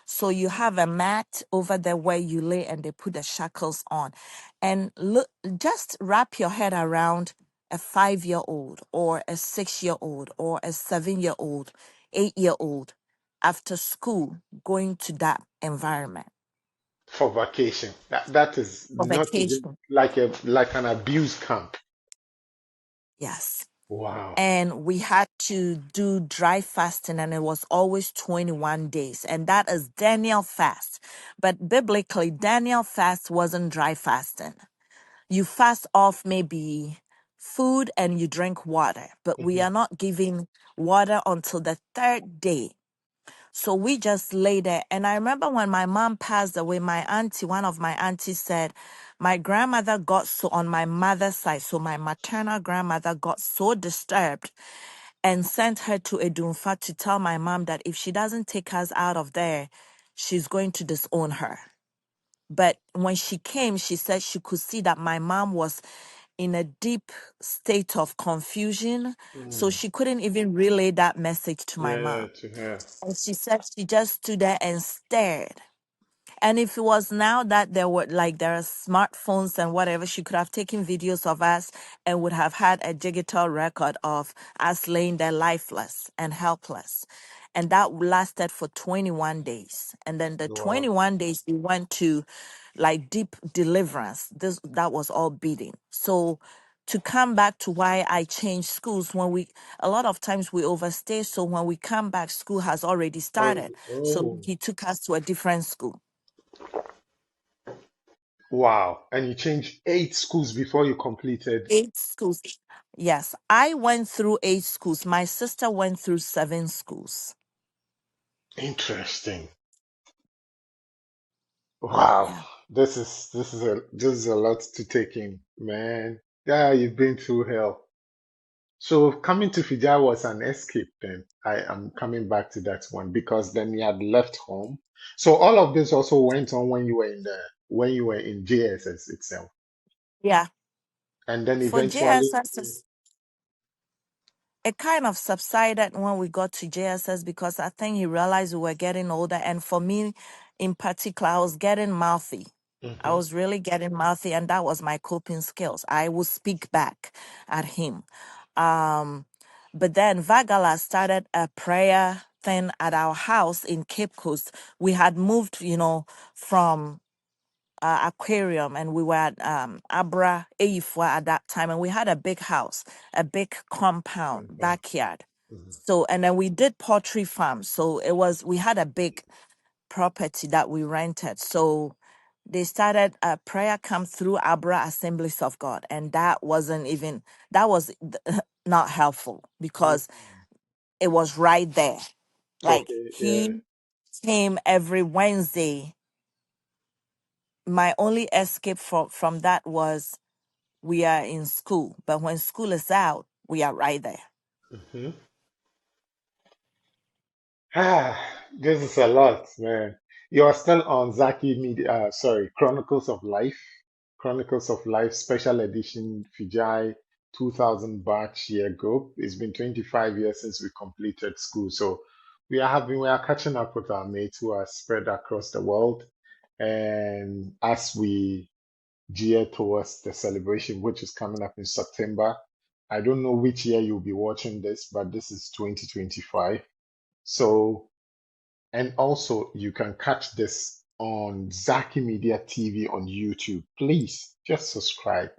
[SPEAKER 2] So you have a mat over there where you lay and they put the shackles on. And look, just wrap your head around a 5-year-old or a 6-year-old or a 7-year-old, 8-year-old after school going to that environment
[SPEAKER 1] For vacation. That is
[SPEAKER 2] for
[SPEAKER 1] not even
[SPEAKER 2] vacation.
[SPEAKER 1] like an abuse camp.
[SPEAKER 2] Yes.
[SPEAKER 1] Wow.
[SPEAKER 2] And we had to do dry fasting, and it was always 21 days, and that is Daniel fast. But biblically, Daniel fast wasn't dry fasting. You fast off maybe food and you drink water, but we
[SPEAKER 1] Hmm.
[SPEAKER 2] are not giving water until the 3rd day. So we just lay there. And I remember when my mom passed away, one of my aunties said, my grandmother got so, on my mother's side, so my maternal grandmother got so disturbed and sent her to Edumfa to tell my mom that if she doesn't take us out of there, she's going to disown her. But when she came, she said she could see that my mom was in a deep state of confusion. So
[SPEAKER 1] Mm.
[SPEAKER 2] she couldn't even relay that message to my
[SPEAKER 1] Yeah,
[SPEAKER 2] mom.
[SPEAKER 1] to her.
[SPEAKER 2] And she said she just stood there and stared. And if it was now that there are smartphones and whatever, she could have taken videos of us and would have had a digital record of us laying there lifeless and helpless. And that lasted for 21 days. And then the
[SPEAKER 1] Wow.
[SPEAKER 2] 21 days we went to like deep deliverance. That was all beating. So to come back to why I changed schools, a lot of times we overstay. So when we come back, school has already started. So
[SPEAKER 1] Oh,
[SPEAKER 2] he took us to a different school.
[SPEAKER 1] wow. And you changed 8 schools before you completed.
[SPEAKER 2] 8 schools. Yes, I went through 8 schools. My sister went through 7 schools.
[SPEAKER 1] Interesting. Wow.
[SPEAKER 2] Yeah.
[SPEAKER 1] This is a lot to take in, man. Yeah, you've been through hell. So coming to Fiji was an escape then. I am coming back to that one because then you had left home. So all of this also went on when you were in JSS itself.
[SPEAKER 2] Yeah.
[SPEAKER 1] And then
[SPEAKER 2] For
[SPEAKER 1] eventually,
[SPEAKER 2] JSS, it kind of subsided when we got to JSS because I think he realized we were getting older. And for me in particular, I was getting mouthy. I
[SPEAKER 1] mhm,
[SPEAKER 2] was really getting mouthy, and that was my coping skills. I would speak back at him. Um, but then Vagala started a prayer thing at our house in Cape Coast. We had moved, from aquarium, and we were at Abra Eifwa at that time, and we had a big house, a big compound,
[SPEAKER 1] mhm,
[SPEAKER 2] backyard.
[SPEAKER 1] mhm,
[SPEAKER 2] So, and then we did poultry farm. So we had a big property that we rented. So they started a prayer come through Abra Assemblies of God, and that was not helpful
[SPEAKER 1] mhm.
[SPEAKER 2] because it was right there. Like
[SPEAKER 1] Okay, yeah.
[SPEAKER 2] he came every Wednesday. My only escape from that was we are in school, but when school is out, we are right there.
[SPEAKER 1] Mhm. Ah, this is a lot, man. You are still on Zaki Media, sorry, Chronicles of Life, Chronicles of Life Special Edition Fijai 2000 batch year group. It's been 25 years since we completed school, so we are catching up with our mates who are spread across the world, and as we gear towards the celebration, which is coming up in September. I don't know which year you'll be watching this, but this is 2025. So, and also you can catch this on Zaki Media TV on YouTube. Please just subscribe.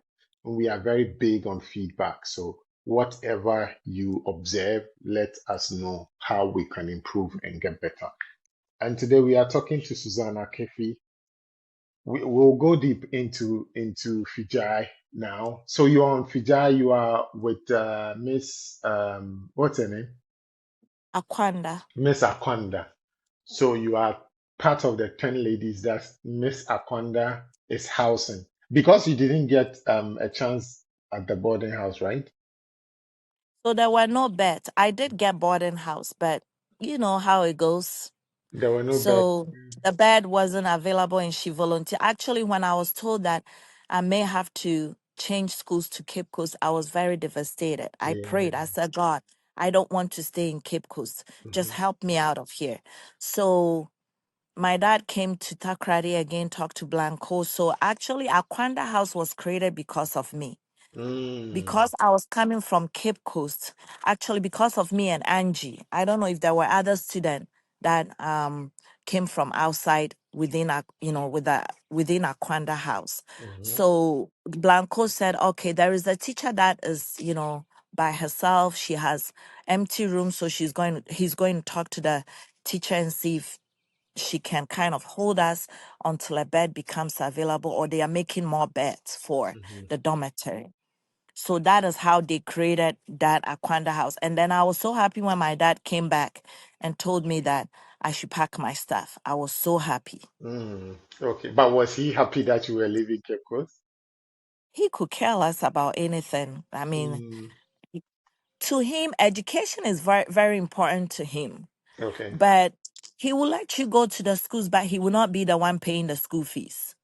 [SPEAKER 1] We are very big on feedback. So, whatever you observe, let us know how we can improve and get better. And today we are talking to Susan Arkefie. We'll go deep into Fijai now. So you're on Fijai. You are with Miss what's her name?
[SPEAKER 2] Aquanda.
[SPEAKER 1] Miss Akwanda. So you are part of the 10 ladies that Miss Akwanda is housing because you didn't get a chance at the boarding house, right?
[SPEAKER 2] So there were no beds. I did get boarding house, but you know how it goes.
[SPEAKER 1] There were no beds.
[SPEAKER 2] So the bed wasn't available, and she volunteered. Actually, when I was told that I may have to change schools to Cape Coast, I was very devastated. I
[SPEAKER 1] Yeah.
[SPEAKER 2] prayed. I said, God, I don't want to stay in Cape Coast. Just
[SPEAKER 1] Mhm.
[SPEAKER 2] help me out of here. So my dad came to Takrady again, talked to Blanco. So actually, Aquanda House was created because of me.
[SPEAKER 1] Mm.
[SPEAKER 2] Because I was coming from Cape Coast, actually because of me and Angie. I don't know if there were other students that came from outside within within Aquanda House.
[SPEAKER 1] Mhm.
[SPEAKER 2] So Blanco said, okay, there is a teacher that is, by herself. She has empty room, so he's going to talk to the teacher and see if she can kind of hold us until a bed becomes available, or they are making more beds for
[SPEAKER 1] Mhm.
[SPEAKER 2] the dormitory. So that is how they created that Aquanda House. And then I was so happy when my dad came back and told me that I should pack my stuff. I was so happy.
[SPEAKER 1] Mm. Okay, but was he happy that you were leaving Cape Coast?
[SPEAKER 2] He could care less about anything. I mean,
[SPEAKER 1] Mm.
[SPEAKER 2] to him, education is very, very important to him.
[SPEAKER 1] Okay.
[SPEAKER 2] But he will let you go to the schools, but he will not be the one paying the school fees.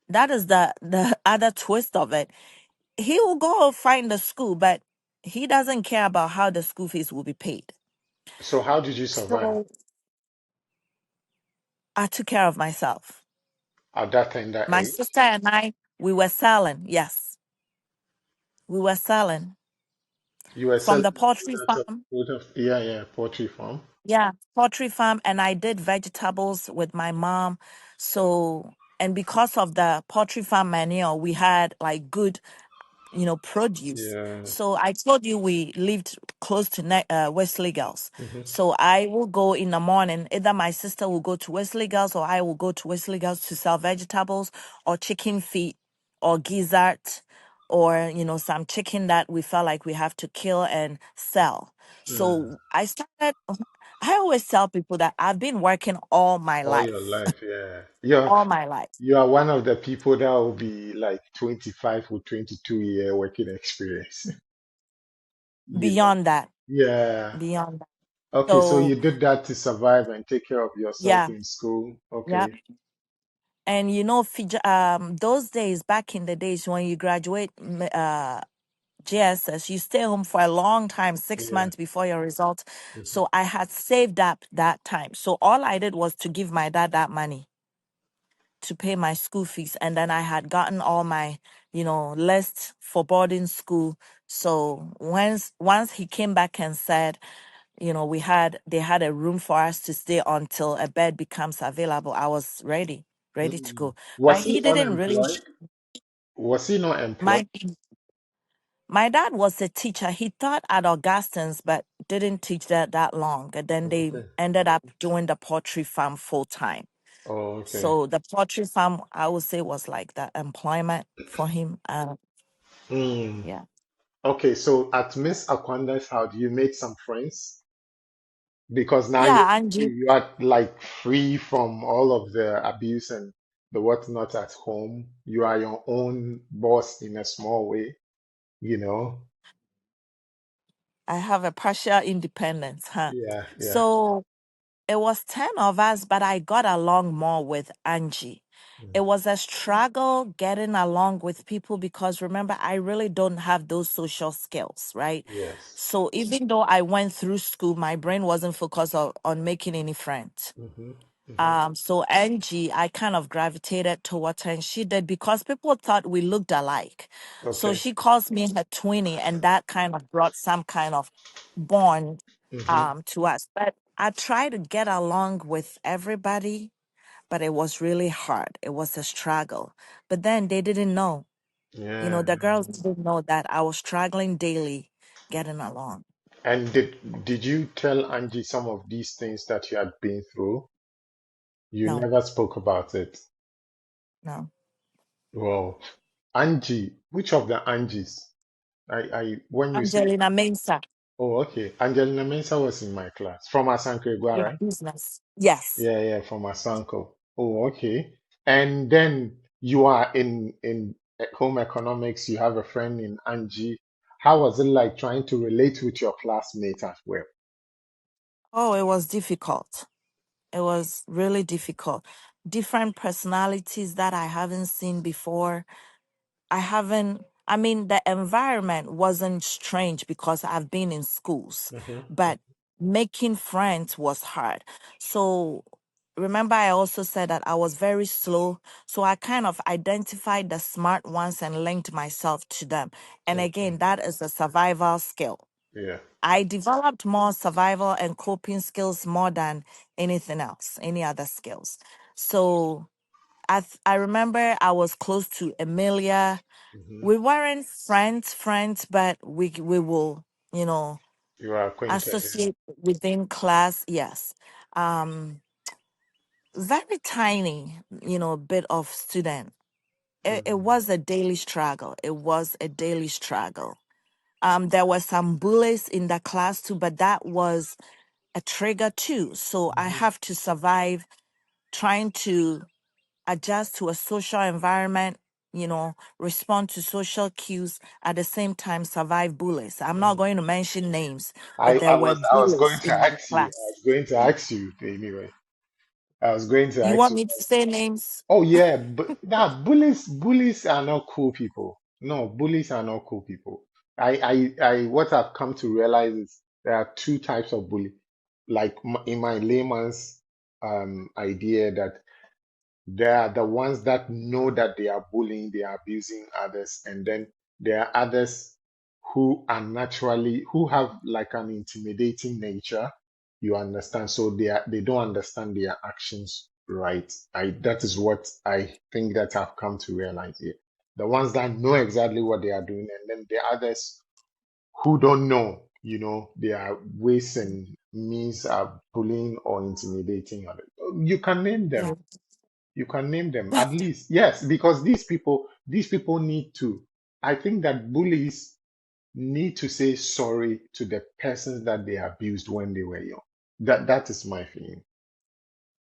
[SPEAKER 2] That is the other twist of it. He will go find the school, but he doesn't care about how the school fees will be paid.
[SPEAKER 1] So how did you survive?
[SPEAKER 2] So I took care of myself.
[SPEAKER 1] at that tender
[SPEAKER 2] My
[SPEAKER 1] age?
[SPEAKER 2] sister and I, we were selling. Yes, we were selling
[SPEAKER 1] You were
[SPEAKER 2] from
[SPEAKER 1] selling
[SPEAKER 2] the poultry farm.
[SPEAKER 1] yeah, yeah, poultry farm.
[SPEAKER 2] Yeah, poultry farm, and I did vegetables with my mom. So, and because of the poultry farm manure, we had like good, produce.
[SPEAKER 1] Yeah.
[SPEAKER 2] So I told you we lived close to Wesley Girls.
[SPEAKER 1] Hmm.
[SPEAKER 2] So I will go in the morning. Either my sister will go to Wesley Girls or I will go to Wesley Girls to sell vegetables or chicken feet or gizzard or, some chicken that we felt like we have to kill and sell.
[SPEAKER 1] Mm.
[SPEAKER 2] So I started, I always tell people that I've been working all my
[SPEAKER 1] All your
[SPEAKER 2] life,
[SPEAKER 1] life, yeah. You're
[SPEAKER 2] all my life,
[SPEAKER 1] you are one of the people that will be like 25 or 22-year working experience. You know?
[SPEAKER 2] beyond that,
[SPEAKER 1] Yeah.
[SPEAKER 2] beyond that.
[SPEAKER 1] Okay, so
[SPEAKER 2] So
[SPEAKER 1] you did that to survive and take care of yourself
[SPEAKER 2] yeah,
[SPEAKER 1] in school.
[SPEAKER 2] yeah.
[SPEAKER 1] Okay.
[SPEAKER 2] And those days, back in the days when you graduate JSS, you stay home for a long time, six
[SPEAKER 1] Yeah.
[SPEAKER 2] months before your results.
[SPEAKER 1] Mhm.
[SPEAKER 2] So I had saved up that time. So all I did was to give my dad that money to pay my school fees. And then I had gotten all my, list for boarding school. So once he came back and said, they had a room for us to stay until a bed becomes available, I was ready to
[SPEAKER 1] Mm.
[SPEAKER 2] go. But
[SPEAKER 1] Was he
[SPEAKER 2] he didn't really.
[SPEAKER 1] unemployed? Was he not employed?
[SPEAKER 2] My my dad was a teacher. He taught at Augustine's, but didn't teach that long. And then they
[SPEAKER 1] Okay.
[SPEAKER 2] ended up doing the poultry farm full time.
[SPEAKER 1] Oh, okay.
[SPEAKER 2] So the poultry farm, I would say, was like the employment for him.
[SPEAKER 1] Mm.
[SPEAKER 2] Yeah,
[SPEAKER 1] Okay, so at Miss Akwanda's house, you made some friends because now you
[SPEAKER 2] yeah, Angie.
[SPEAKER 1] you are like free from all of the abuse and the whatnot at home. You are your own boss in a small way, you know?
[SPEAKER 2] I have a partial independence, huh?
[SPEAKER 1] Yeah, yeah.
[SPEAKER 2] So it was 10 of us, but I got along more with Angie. It
[SPEAKER 1] Mm.
[SPEAKER 2] was a struggle getting along with people because remember, I really don't have those social skills, right?
[SPEAKER 1] Yes.
[SPEAKER 2] So even though I went through school, my brain wasn't focused on making any friends.
[SPEAKER 1] Hmm. Hmm.
[SPEAKER 2] So Angie, I kind of gravitated towards her, and she did because people thought we looked alike. So
[SPEAKER 1] Okay.
[SPEAKER 2] she calls me her twinnie, and that kind of brought some kind of bond
[SPEAKER 1] Hmm.
[SPEAKER 2] to us. But I tried to get along with everybody, but it was really hard. It was a struggle. But then they didn't know.
[SPEAKER 1] Yeah.
[SPEAKER 2] The girls didn't know that I was struggling daily getting along.
[SPEAKER 1] And did you tell Angie some of these things that you had been through? You
[SPEAKER 2] No,
[SPEAKER 1] never spoke about it.
[SPEAKER 2] no.
[SPEAKER 1] Well, Angie, which of the Angies? I when you say,
[SPEAKER 2] Angelina Mensah,
[SPEAKER 1] oh, okay, Angelina Mensah was in my class from Asanko Egwa,
[SPEAKER 2] your
[SPEAKER 1] right?
[SPEAKER 2] business. Yes.
[SPEAKER 1] Yeah, yeah, from Asanko. Oh, okay. And then you are in home economics. You have a friend in Angie. How was it like trying to relate with your classmates as well?
[SPEAKER 2] Oh, it was difficult. It was really difficult. Different personalities that I haven't seen before. I mean, the environment wasn't strange because I've been in schools,
[SPEAKER 1] Hmm.
[SPEAKER 2] but making friends was hard. So, remember, I also said that I was very slow. So, I kind of identified the smart ones and linked myself to them. And
[SPEAKER 1] Okay.
[SPEAKER 2] again, that is a survival skill.
[SPEAKER 1] Yeah.
[SPEAKER 2] I developed more survival and coping skills more than anything else, any other skills. So, I remember I was close to Amelia.
[SPEAKER 1] Hmm.
[SPEAKER 2] We weren't friends, but we will,
[SPEAKER 1] You are acquainted. Yeah.
[SPEAKER 2] associate within class. Yes. Um, very tiny, bit of student. It
[SPEAKER 1] Mm.
[SPEAKER 2] was a daily struggle. It was a daily struggle. There were some bullies in the class too, but that was a trigger too. So I
[SPEAKER 1] Mhm.
[SPEAKER 2] have to survive trying to adjust to a social environment, respond to social cues, at the same time survive bullies. I'm not going to mention names, but there were
[SPEAKER 1] I was going
[SPEAKER 2] bullies
[SPEAKER 1] to
[SPEAKER 2] in my
[SPEAKER 1] ask you. I
[SPEAKER 2] class.
[SPEAKER 1] was going to ask you anyway. I was going to
[SPEAKER 2] You
[SPEAKER 1] ask
[SPEAKER 2] want
[SPEAKER 1] you.
[SPEAKER 2] me to say names?
[SPEAKER 1] Oh yeah, but nah, bullies are not cool people. No, bullies are not cool people. What I've come to realize is there are two types of bully. Like in my layman's idea that there are the ones that know that they are bullying, they are abusing others, and then there are others who are naturally who have like an intimidating nature. You understand? So they don't understand their actions right. I That is what I think that I've come to realize here. The ones that know exactly what they are doing, and then the others who don't know, their ways and means are bullying or intimidating others. You can name them.
[SPEAKER 2] Yeah.
[SPEAKER 1] You can name them at least. Yes, because these people need to. I think that bullies need to say sorry to the persons that they abused when they were young. That is my feeling.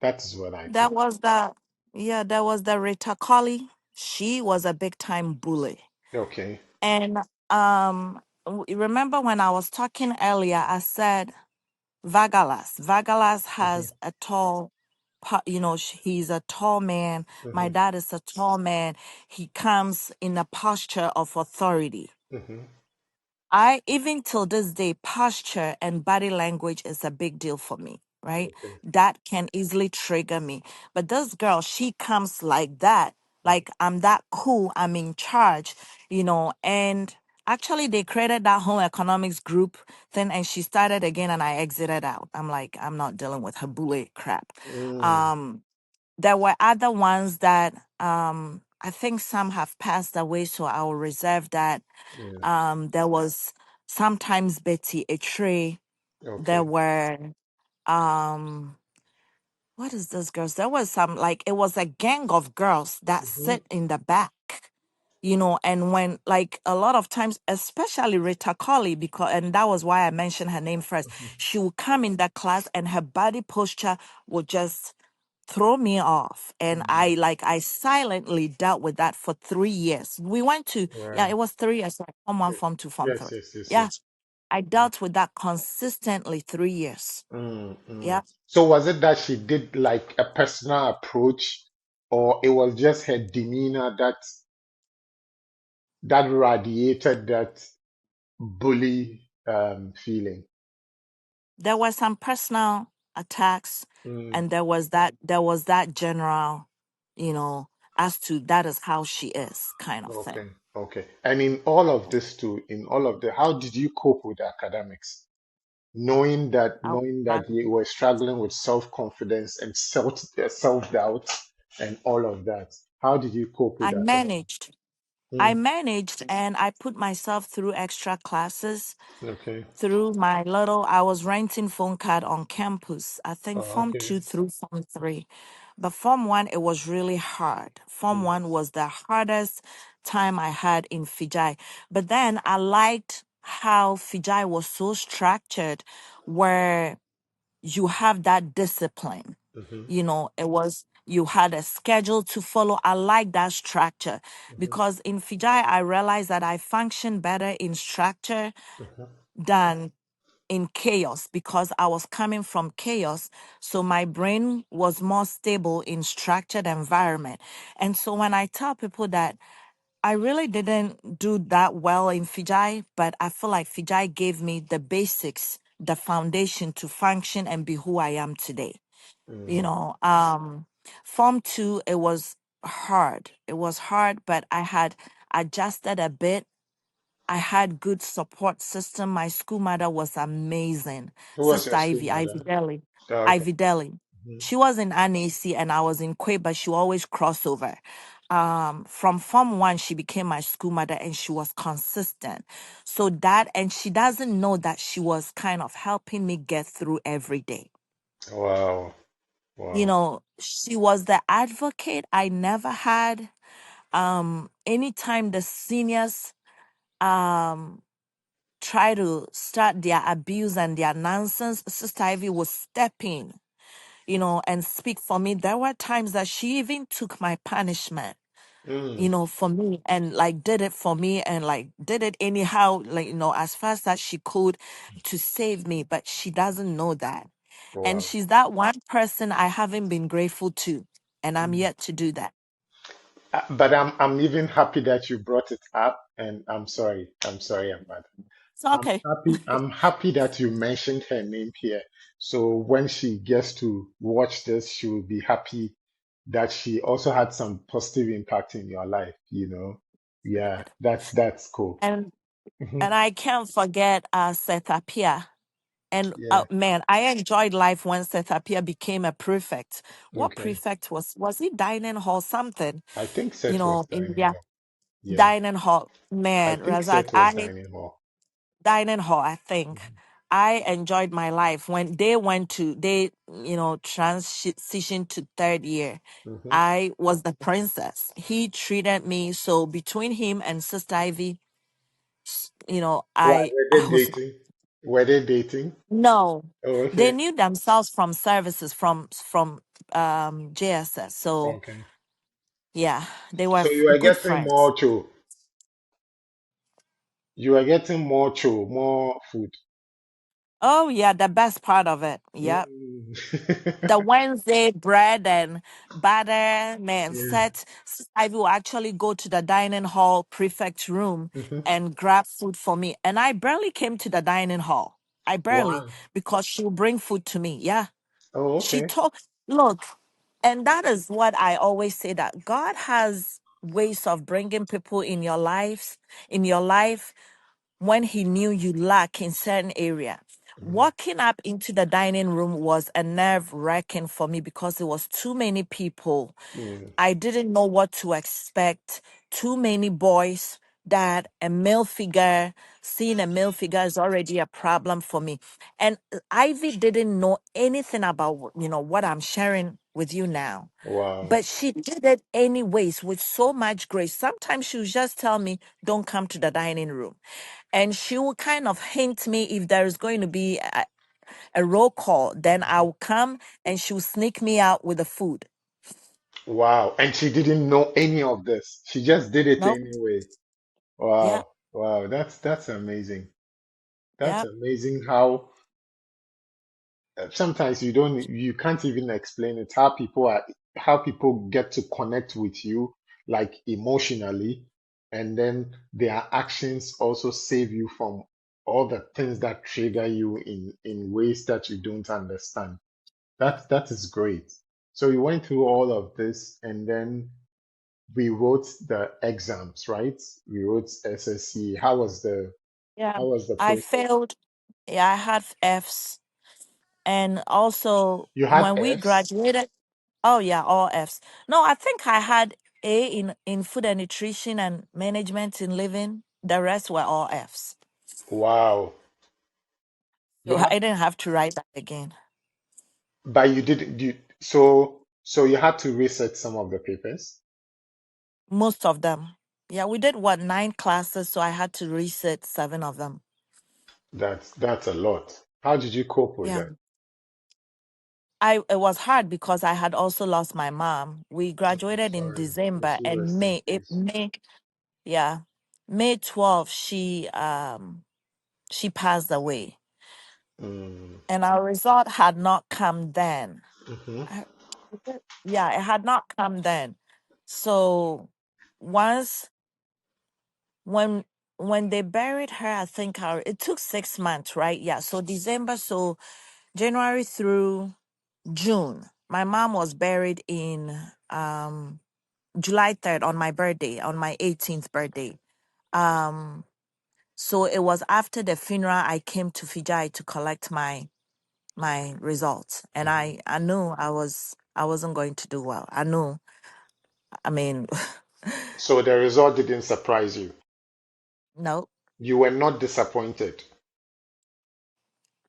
[SPEAKER 1] That is what I think.
[SPEAKER 2] That was the yeah, that was the Rita Colley. She was a big time bully.
[SPEAKER 1] Okay.
[SPEAKER 2] And remember when I was talking earlier, I said Vagalas. Vagalas
[SPEAKER 1] Hmm.
[SPEAKER 2] has a tall, he's a tall man. My
[SPEAKER 1] Hmm.
[SPEAKER 2] dad is a tall man. He comes in a posture of authority.
[SPEAKER 1] Hmm.
[SPEAKER 2] I even till this day, posture and body language is a big deal for me, right?
[SPEAKER 1] Okay.
[SPEAKER 2] That can easily trigger me. But this girl, she comes like that, like I'm that cool, I'm in charge, and actually they created that home economics group thing and she started again and I exited out. I'm like, I'm not dealing with her bully crap.
[SPEAKER 1] Mm,
[SPEAKER 2] Um, there were other ones that I think some have passed away, so I will reserve that.
[SPEAKER 1] yeah.
[SPEAKER 2] There was sometimes Betty a tray. There
[SPEAKER 1] Okay.
[SPEAKER 2] were um what is this girls? There was some like it was a gang of girls that
[SPEAKER 1] Hmm.
[SPEAKER 2] sit in the back, and when like a lot of times, especially Rita Colley, because and that was why I mentioned her name first, she would come in that class and her body posture would just throw me off. And
[SPEAKER 1] Mm.
[SPEAKER 2] I silently dealt with that for 3 years. We went to, yeah,
[SPEAKER 1] Wow.
[SPEAKER 2] it was 3 years, like Form 1, Form 2, Form
[SPEAKER 1] Yes,
[SPEAKER 2] 3.
[SPEAKER 1] yes, yes,
[SPEAKER 2] Yeah.
[SPEAKER 1] yes.
[SPEAKER 2] I dealt with that consistently 3 years.
[SPEAKER 1] Mm, mm.
[SPEAKER 2] Yeah.
[SPEAKER 1] So was it that she did like a personal approach, or it was just her demeanor that radiated that bully feeling?
[SPEAKER 2] There were some personal attacks
[SPEAKER 1] Mm,
[SPEAKER 2] and there was that general, you know, as to that is how she is kind of thing.
[SPEAKER 1] okay, okay. And in all of this too, in all of the, how did you cope with academics?
[SPEAKER 2] Oh,
[SPEAKER 1] Knowing
[SPEAKER 2] I
[SPEAKER 1] that you were struggling with self-confidence and self-doubt and all of that. How did you cope with
[SPEAKER 2] I
[SPEAKER 1] academics?
[SPEAKER 2] managed. I
[SPEAKER 1] Mm,
[SPEAKER 2] managed and I put myself through extra classes
[SPEAKER 1] okay.
[SPEAKER 2] through my little I was renting phone card on campus. I think
[SPEAKER 1] Oh,
[SPEAKER 2] Form
[SPEAKER 1] okay.
[SPEAKER 2] 2 through Form 3. But Form 1 it was really hard. Form
[SPEAKER 1] Mm,
[SPEAKER 2] 1 was the hardest time I had in Fijai. But then I liked how Fijai was so structured where you have that discipline.
[SPEAKER 1] mhm,
[SPEAKER 2] It was you had a schedule to follow. I like that structure
[SPEAKER 1] mhm,
[SPEAKER 2] because in Fijai I realized that I function better in structure
[SPEAKER 1] mhm,
[SPEAKER 2] than in chaos because I was coming from chaos. So my brain was more stable in structured environment. And so when I tell people that I really didn't do that well in Fijai, but I feel like Fijai gave me the basics, the foundation to function and be who I am today. You
[SPEAKER 1] mm.
[SPEAKER 2] know, Form 2, it was hard. It was hard, but I had adjusted a bit. I had good support system. My school mother was amazing.
[SPEAKER 1] Who was
[SPEAKER 2] Sister
[SPEAKER 1] your school
[SPEAKER 2] Ivy, Ivy
[SPEAKER 1] mother?
[SPEAKER 2] Deli.
[SPEAKER 1] Oh, okay.
[SPEAKER 2] Ivy Deli.
[SPEAKER 1] Mhm.
[SPEAKER 2] She was in NAC and I was in Quay, but she always crossover. From Form 1, she became my school mother and she was consistent. So that, and she doesn't know that she was kind of helping me get through every day.
[SPEAKER 1] Wow. Wow.
[SPEAKER 2] She was the advocate I never had. Anytime the seniors, um, try to start their abuse and their nonsense, Sister Ivy would step in, and speak for me. There were times that she even took my punishment,
[SPEAKER 1] Mm.
[SPEAKER 2] for me and like did it for me and like did it anyhow, like, as fast as she could to save me. But she doesn't know that. And
[SPEAKER 1] Wow.
[SPEAKER 2] she's that one person I haven't been grateful to. And I'm
[SPEAKER 1] Mm.
[SPEAKER 2] yet to do that.
[SPEAKER 1] But I'm even happy that you brought it up, and I'm sorry. I'm sorry about it.
[SPEAKER 2] It's okay.
[SPEAKER 1] I'm happy that you mentioned her name here. So when she gets to watch this, she will be happy that she also had some positive impact in your life, you know. Yeah, that's cool.
[SPEAKER 2] And
[SPEAKER 1] Hmm.
[SPEAKER 2] and I can't forget Sethapia. And
[SPEAKER 1] Yeah.
[SPEAKER 2] man, I enjoyed life when Sethapia became a prefect. What
[SPEAKER 1] Okay.
[SPEAKER 2] prefect was it dining hall something?
[SPEAKER 1] I think
[SPEAKER 2] You
[SPEAKER 1] Seth was
[SPEAKER 2] know, in
[SPEAKER 1] dining
[SPEAKER 2] their
[SPEAKER 1] hall. Yeah.
[SPEAKER 2] dining hall.
[SPEAKER 1] I
[SPEAKER 2] Man,
[SPEAKER 1] think
[SPEAKER 2] Razak,
[SPEAKER 1] Seth was dining hall.
[SPEAKER 2] dining hall, I think.
[SPEAKER 1] Hmm.
[SPEAKER 2] I enjoyed my life when they transitioned to third year.
[SPEAKER 1] Hmm.
[SPEAKER 2] I was the princess. He treated me so between him and Sister Ivy,
[SPEAKER 1] Why
[SPEAKER 2] I
[SPEAKER 1] were
[SPEAKER 2] I
[SPEAKER 1] they
[SPEAKER 2] was
[SPEAKER 1] dating? Were they dating?
[SPEAKER 2] no.
[SPEAKER 1] Oh,
[SPEAKER 2] They
[SPEAKER 1] okay.
[SPEAKER 2] knew themselves from services from JSS. So
[SPEAKER 1] Okay.
[SPEAKER 2] yeah, they were
[SPEAKER 1] So you are
[SPEAKER 2] good
[SPEAKER 1] getting
[SPEAKER 2] friends.
[SPEAKER 1] more cho. You are getting more cho, more food.
[SPEAKER 2] Oh yeah, the best part of it. Yep.
[SPEAKER 1] Mm.
[SPEAKER 2] The Wednesday bread and butter, man,
[SPEAKER 1] Yeah.
[SPEAKER 2] set. I will actually go to the dining hall prefect room
[SPEAKER 1] Hmm.
[SPEAKER 2] and grab food for me. And I barely came to the dining hall. I barely,
[SPEAKER 1] Wow.
[SPEAKER 2] because she'll bring food to me. Yeah.
[SPEAKER 1] Oh,
[SPEAKER 2] She
[SPEAKER 1] okay.
[SPEAKER 2] told, look, and that is what I always say, that God has ways of bringing people in your life when he knew you lack in certain area.
[SPEAKER 1] Mm,
[SPEAKER 2] Walking up into the dining room was a nerve wracking for me because it was too many people.
[SPEAKER 1] mm.
[SPEAKER 2] I didn't know what to expect. Too many boys, that a male figure, seeing a male figure is already a problem for me. And Ivy didn't know anything about what I'm sharing with you now.
[SPEAKER 1] Wow.
[SPEAKER 2] But she did it anyways with so much grace. Sometimes she would just tell me, don't come to the dining room. And she will kind of hint me if there is going to be a roll call, then I'll come and she'll sneak me out with the food.
[SPEAKER 1] Wow. And she didn't know any of this. She just did it
[SPEAKER 2] No?
[SPEAKER 1] anyway.
[SPEAKER 2] Yeah.
[SPEAKER 1] Wow. Wow. That's amazing. That's
[SPEAKER 2] Yeah.
[SPEAKER 1] amazing how sometimes you can't even explain it how people get to connect with you like emotionally, and then their actions also save you from all the things that trigger you in ways that you don't understand. That is great. So you went through all of this, and then we wrote the exams, right? We wrote SSC.
[SPEAKER 2] Yeah.
[SPEAKER 1] How was the
[SPEAKER 2] I
[SPEAKER 1] process?
[SPEAKER 2] failed. Yeah, I had F's. And also
[SPEAKER 1] You had
[SPEAKER 2] when we
[SPEAKER 1] Fs?
[SPEAKER 2] graduated, oh yeah, all F's. No, I think I had A in food and nutrition and management in living. The rest were all F's.
[SPEAKER 1] Wow. You
[SPEAKER 2] So
[SPEAKER 1] had
[SPEAKER 2] I didn't have to write that again.
[SPEAKER 1] But you didn't you so you had to research some of the papers.
[SPEAKER 2] Most of them. Yeah, we did what, 9 classes, so I had to resit 7 of them.
[SPEAKER 1] That's a lot. How did you cope with
[SPEAKER 2] Yeah.
[SPEAKER 1] that?
[SPEAKER 2] It was hard because I had also lost my mom. We
[SPEAKER 1] I'm
[SPEAKER 2] graduated in
[SPEAKER 1] sorry. May
[SPEAKER 2] December,
[SPEAKER 1] she
[SPEAKER 2] and
[SPEAKER 1] rest in peace.
[SPEAKER 2] May, yeah, May 12th she passed away.
[SPEAKER 1] Mm.
[SPEAKER 2] And our result had not come then.
[SPEAKER 1] Hmm.
[SPEAKER 2] I- yeah, it had not come then. So once when when they buried her, I think it took 6 months, right? Yeah. So December, so January through June. My mom was buried in July 3rd on my birthday, on my 18th birthday. Um, so it was after the funeral I came to Fijai to collect my results. And
[SPEAKER 1] Hmm.
[SPEAKER 2] I knew I wasn't going to do well. I knew. I mean,
[SPEAKER 1] So the result didn't surprise you.
[SPEAKER 2] no.
[SPEAKER 1] You were not disappointed.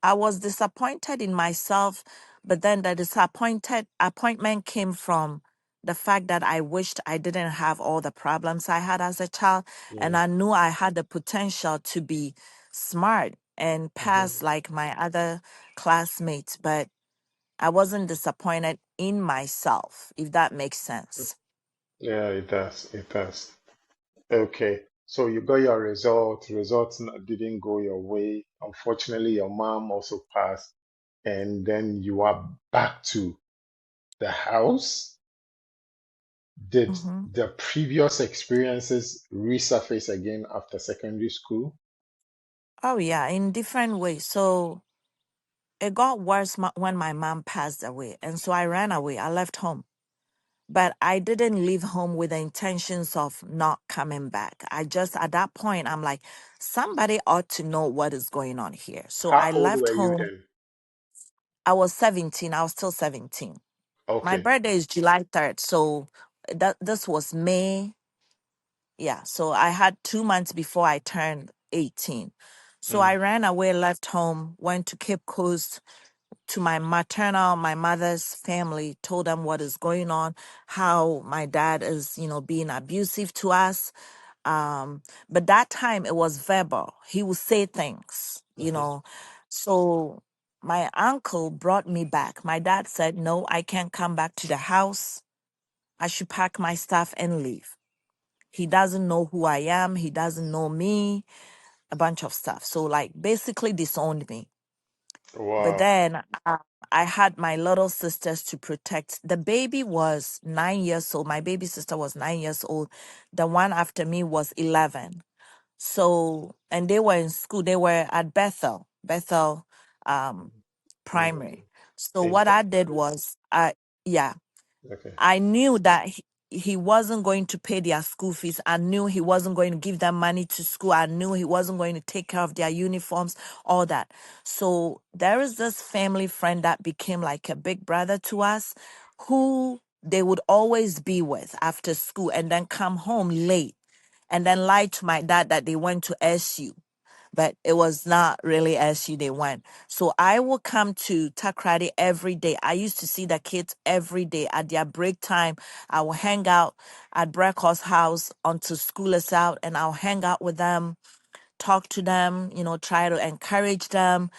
[SPEAKER 2] I was disappointed in myself, but then the disappointed appointment came from the fact that I wished I didn't have all the problems I had as a child, and
[SPEAKER 1] Mm.
[SPEAKER 2] I knew I had the potential to be smart and
[SPEAKER 1] Hmm.
[SPEAKER 2] pass like my other classmates, but I wasn't disappointed in myself, if that makes sense.
[SPEAKER 1] Yeah, it does. It does. Okay. So you got your result. Didn't go your way. Unfortunately, your mom also passed, and then you are back to the house. Did
[SPEAKER 2] Hmm.
[SPEAKER 1] the previous experiences resurface again after secondary school?
[SPEAKER 2] Oh, yeah, in different ways. So it got worse when my mom passed away. And so I ran away. I left home. But I didn't leave home with the intentions of not coming back. I just, at that point, I'm like, somebody ought to know what is going on here. So
[SPEAKER 1] How
[SPEAKER 2] I
[SPEAKER 1] old
[SPEAKER 2] left
[SPEAKER 1] were you
[SPEAKER 2] home.
[SPEAKER 1] then?
[SPEAKER 2] I was 17. I was still 17. My
[SPEAKER 1] Okay.
[SPEAKER 2] birthday is July 3rd. So this was May. Yeah. So I had 2 months before I turned 18. So
[SPEAKER 1] Mm,
[SPEAKER 2] I ran away, left home, went to Cape Coast to my mother's family, told them what is going on, how my dad is, being abusive to us. But that time it was verbal. He would say things.
[SPEAKER 1] mhm.
[SPEAKER 2] So my uncle brought me back. My dad said, no, I can't come back to the house. I should pack my stuff and leave. He doesn't know who I am. He doesn't know me, a bunch of stuff. So, like, basically disowned me. But
[SPEAKER 1] Wow.
[SPEAKER 2] then I had my little sisters to protect. The baby was 9 years old. My baby sister was 9 years old. The one after me was 11. So, and they were in school. They were at Bethel um,
[SPEAKER 1] Mm,
[SPEAKER 2] Primary. So
[SPEAKER 1] in
[SPEAKER 2] what I did
[SPEAKER 1] Takoradi.
[SPEAKER 2] was, yeah,
[SPEAKER 1] Okay.
[SPEAKER 2] I knew that he wasn't going to pay their school fees. I knew he wasn't going to give them money to school. I knew he wasn't going to take care of their uniforms, all that. So there is this family friend that became like a big brother to us who they would always be with after school and then come home late and then lie to my dad that they went to SU, but it was not really SU they went. So I would come to Takrady every day. I used to see the kids every day at their break time. I would hang out at Brecko's house until school is out, and I'll hang out with them, talk to them, try to encourage them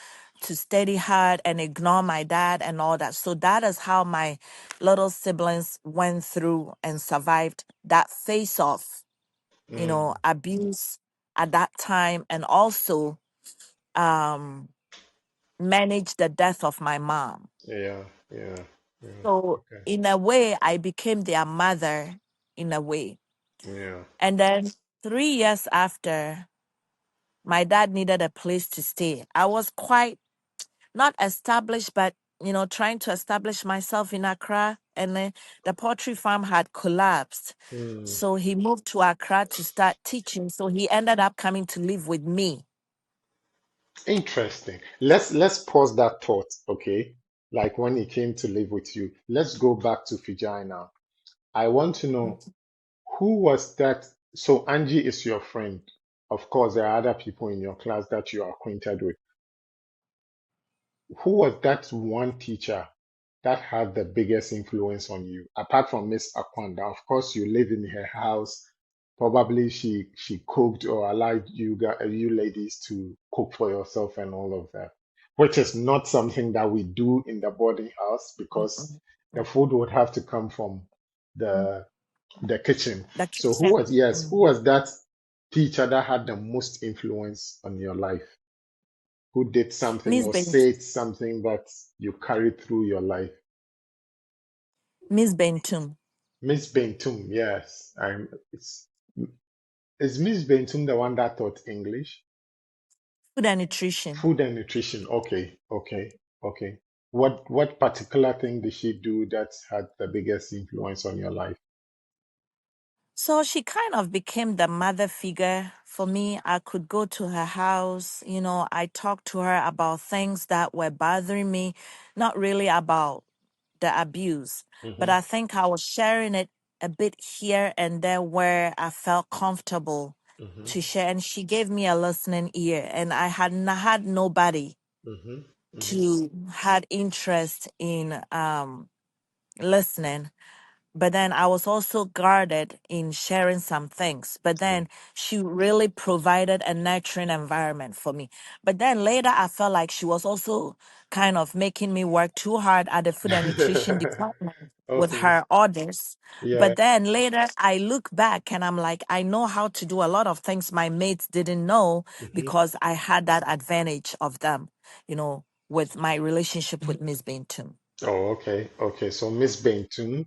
[SPEAKER 2] to steady hard and ignore my dad and all that. So that is how my little siblings went through and survived that face off,
[SPEAKER 1] Mm,
[SPEAKER 2] abuse at that time, and also um manage the death of my mom.
[SPEAKER 1] yeah, yeah, yeah.
[SPEAKER 2] So
[SPEAKER 1] Okay.
[SPEAKER 2] in a way, I became their mother in a way.
[SPEAKER 1] Yeah.
[SPEAKER 2] And then 3 years after, my dad needed a place to stay. I was quite not established, but trying to establish myself in Accra. And then the poultry farm had collapsed.
[SPEAKER 1] Mm.
[SPEAKER 2] So he moved to Accra to start teaching. So he ended up coming to live with me.
[SPEAKER 1] Interesting. Let's pause that thought, okay? Like when he came to live with you. Let's go back to Fijai now. I want to know who was that. So Angie is your friend. Of course, there are other people in your class that you are acquainted with. Who was that one teacher that had the biggest influence on you, apart from Miss Akwanda? Of course, you live in her house. Probably she cooked or allowed you ladies to cook for yourself and all of that, which is not something that we do in the boarding house because the food would have to come from the the kitchen.
[SPEAKER 2] The
[SPEAKER 1] So
[SPEAKER 2] kitchen.
[SPEAKER 1] who was that teacher that had the most influence on your life? Who did something
[SPEAKER 2] Miss
[SPEAKER 1] or
[SPEAKER 2] Ben
[SPEAKER 1] said something that you carried through your life?
[SPEAKER 2] Miss Bentum.
[SPEAKER 1] Miss Bentum, yes. Is Miss Bentum the one that taught English?
[SPEAKER 2] Food and nutrition.
[SPEAKER 1] Food and nutrition. Okay, okay, okay. What particular thing did she do that had the biggest influence on your life?
[SPEAKER 2] So she kind of became the mother figure for me. I could go to her house, I talked to her about things that were bothering me, not really about the abuse, but
[SPEAKER 1] Hmm.
[SPEAKER 2] I think I was sharing it a bit here and there where I felt comfortable
[SPEAKER 1] Hmm.
[SPEAKER 2] to share. And she gave me a listening ear, and I had nobody
[SPEAKER 1] Hmm. Hmm.
[SPEAKER 2] to had interest in listening. But then I was also guarded in sharing some things. But then she really provided a nurturing environment for me. But then later I felt like she was also kind of making me work too hard at the food and nutrition department with
[SPEAKER 1] Okay.
[SPEAKER 2] her orders.
[SPEAKER 1] Yeah.
[SPEAKER 2] But then later I look back and I'm like, I know how to do a lot of things my mates didn't know
[SPEAKER 1] Hmm.
[SPEAKER 2] because I had that advantage of them, with my relationship with Miss Bintum.
[SPEAKER 1] Oh, okay. Okay. So Miss Benton.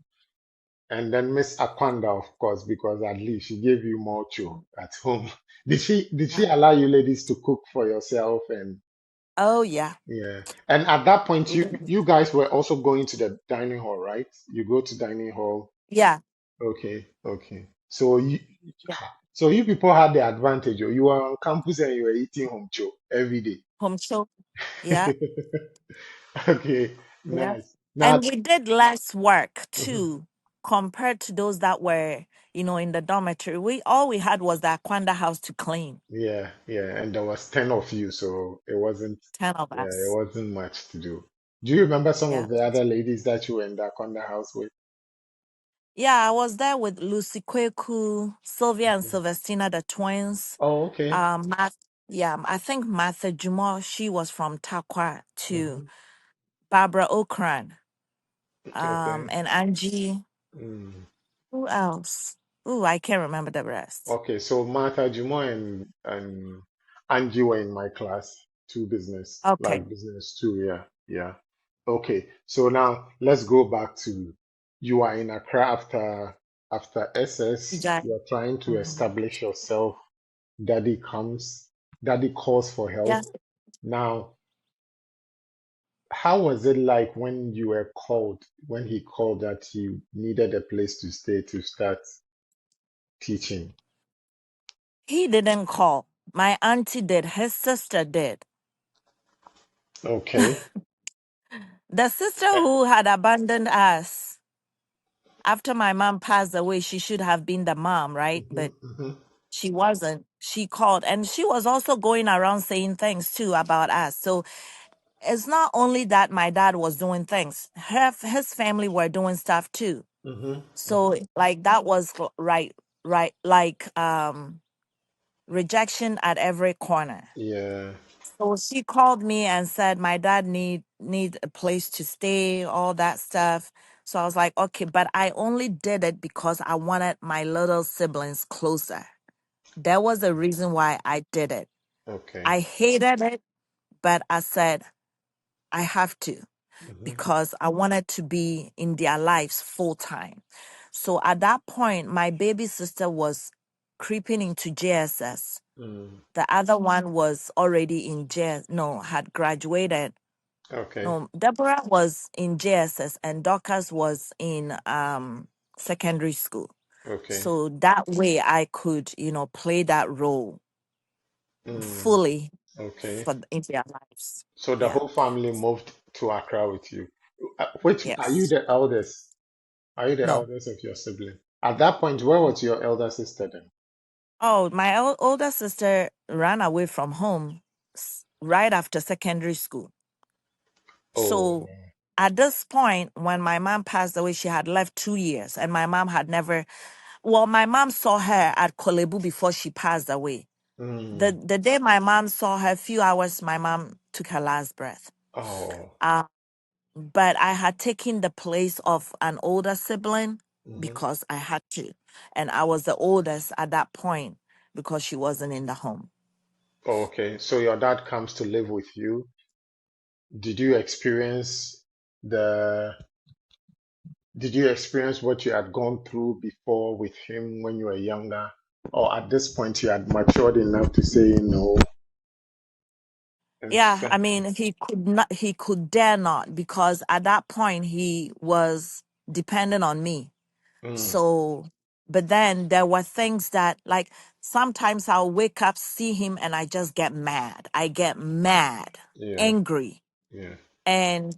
[SPEAKER 1] And then Miss Akwanda, of course, because at least she gave you more cho at home. Did she
[SPEAKER 2] Yeah.
[SPEAKER 1] allow you ladies to cook for yourself? And
[SPEAKER 2] Oh yeah.
[SPEAKER 1] yeah. And at that point
[SPEAKER 2] We did.
[SPEAKER 1] you guys were also going to the dining hall, right? You go to dining hall.
[SPEAKER 2] Yeah.
[SPEAKER 1] Okay, okay.
[SPEAKER 2] Yeah.
[SPEAKER 1] So you people had the advantage. Oh, you were on campus and you were eating home cho every day.
[SPEAKER 2] Home show. Yeah.
[SPEAKER 1] Okay,
[SPEAKER 2] Yeah.
[SPEAKER 1] nice. Now,
[SPEAKER 2] And we did less work
[SPEAKER 1] mhm,
[SPEAKER 2] too compared to those that were, in the dormitory. We had was the Aquanda house to clean.
[SPEAKER 1] yeah, yeah, and there was 10 of you, so it wasn't,
[SPEAKER 2] 10 of
[SPEAKER 1] yeah, it
[SPEAKER 2] us.
[SPEAKER 1] wasn't much to do. Do you remember some
[SPEAKER 2] Yeah.
[SPEAKER 1] of the other ladies that you were in the Akonda house with?
[SPEAKER 2] Yeah, I was there with Lucy Kweku, Sylvia and
[SPEAKER 1] Okay.
[SPEAKER 2] Sylvestina, the twins.
[SPEAKER 1] Oh, okay.
[SPEAKER 2] Yeah, I think Martha Jumo, she was from Takwa too.
[SPEAKER 1] Hmm.
[SPEAKER 2] Barbara Okran,
[SPEAKER 1] Okay.
[SPEAKER 2] and Angie.
[SPEAKER 1] Mm.
[SPEAKER 2] Who else? Ooh, I can't remember the rest.
[SPEAKER 1] Okay, so Martha Jumo and Angie were in my class, two business,
[SPEAKER 2] Okay.
[SPEAKER 1] like business two, yeah, yeah. Okay, so now let's go back to you are in Accra after SS,
[SPEAKER 2] Fijai.
[SPEAKER 1] you're trying to
[SPEAKER 2] Mhm.
[SPEAKER 1] establish yourself. Daddy comes, daddy calls for help.
[SPEAKER 2] Yes.
[SPEAKER 1] Now, how was it like when you were called, when he called that he needed a place to stay to start teaching?
[SPEAKER 2] He didn't call. My auntie did. His sister did.
[SPEAKER 1] Okay.
[SPEAKER 2] The sister who had abandoned us after my mom passed away, she should have been the mom, right?
[SPEAKER 1] Hmm.
[SPEAKER 2] But
[SPEAKER 1] Hmm.
[SPEAKER 2] she wasn't. She called. And she was also going around saying things too about us. So it's not only that my dad was doing things, his family were doing stuff too.
[SPEAKER 1] Hmm.
[SPEAKER 2] So like that was right, like rejection at every corner.
[SPEAKER 1] Yeah.
[SPEAKER 2] So she called me and said my dad need a place to stay, all that stuff. So I was like, okay, but I only did it because I wanted my little siblings closer. There was a reason why I did it.
[SPEAKER 1] Okay.
[SPEAKER 2] I hated it, but I said I have to
[SPEAKER 1] Hmm.
[SPEAKER 2] because I wanted to be in their lives full time. So at that point, my baby sister was creeping into JSS.
[SPEAKER 1] Mm.
[SPEAKER 2] The other one was already in JS, no, had graduated.
[SPEAKER 1] Okay.
[SPEAKER 2] No, Deborah was in JSS and Dorcas was in secondary school.
[SPEAKER 1] Okay.
[SPEAKER 2] So that way I could, play that role
[SPEAKER 1] Mm.
[SPEAKER 2] fully
[SPEAKER 1] Okay.
[SPEAKER 2] in their lives.
[SPEAKER 1] So the
[SPEAKER 2] Yeah.
[SPEAKER 1] whole family moved to Accra with you. Which are you
[SPEAKER 2] Yes.
[SPEAKER 1] the eldest? Are you the
[SPEAKER 2] No.
[SPEAKER 1] eldest of your sibling? At that point, where was your elder sister then?
[SPEAKER 2] Oh, my older sister ran away from home right after secondary school.
[SPEAKER 1] Oh,
[SPEAKER 2] So at this point, when my mom passed away, she had left 2 years, and my mom had never. Well, my mom saw her at Kolebu before she passed away. The
[SPEAKER 1] mm.
[SPEAKER 2] the day my mom saw her, few hours, my mom took her last breath.
[SPEAKER 1] Oh.
[SPEAKER 2] Uh, but I had taken the place of an older sibling
[SPEAKER 1] Hmm.
[SPEAKER 2] because I had to, and I was the oldest at that point because she wasn't in the home.
[SPEAKER 1] Oh, okay. So your dad comes to live with you. Did you experience the did you experience what you had gone through before with him when you were younger? Or at this point you had matured enough to say no and
[SPEAKER 2] Yeah, I
[SPEAKER 1] stuff?
[SPEAKER 2] mean, he could dare not because at that point he was dependent on me.
[SPEAKER 1] Mm.
[SPEAKER 2] So, but then there were things that, like, sometimes I'll wake up, see him, and I just get mad. I get mad,
[SPEAKER 1] Yeah,
[SPEAKER 2] angry.
[SPEAKER 1] yeah.
[SPEAKER 2] And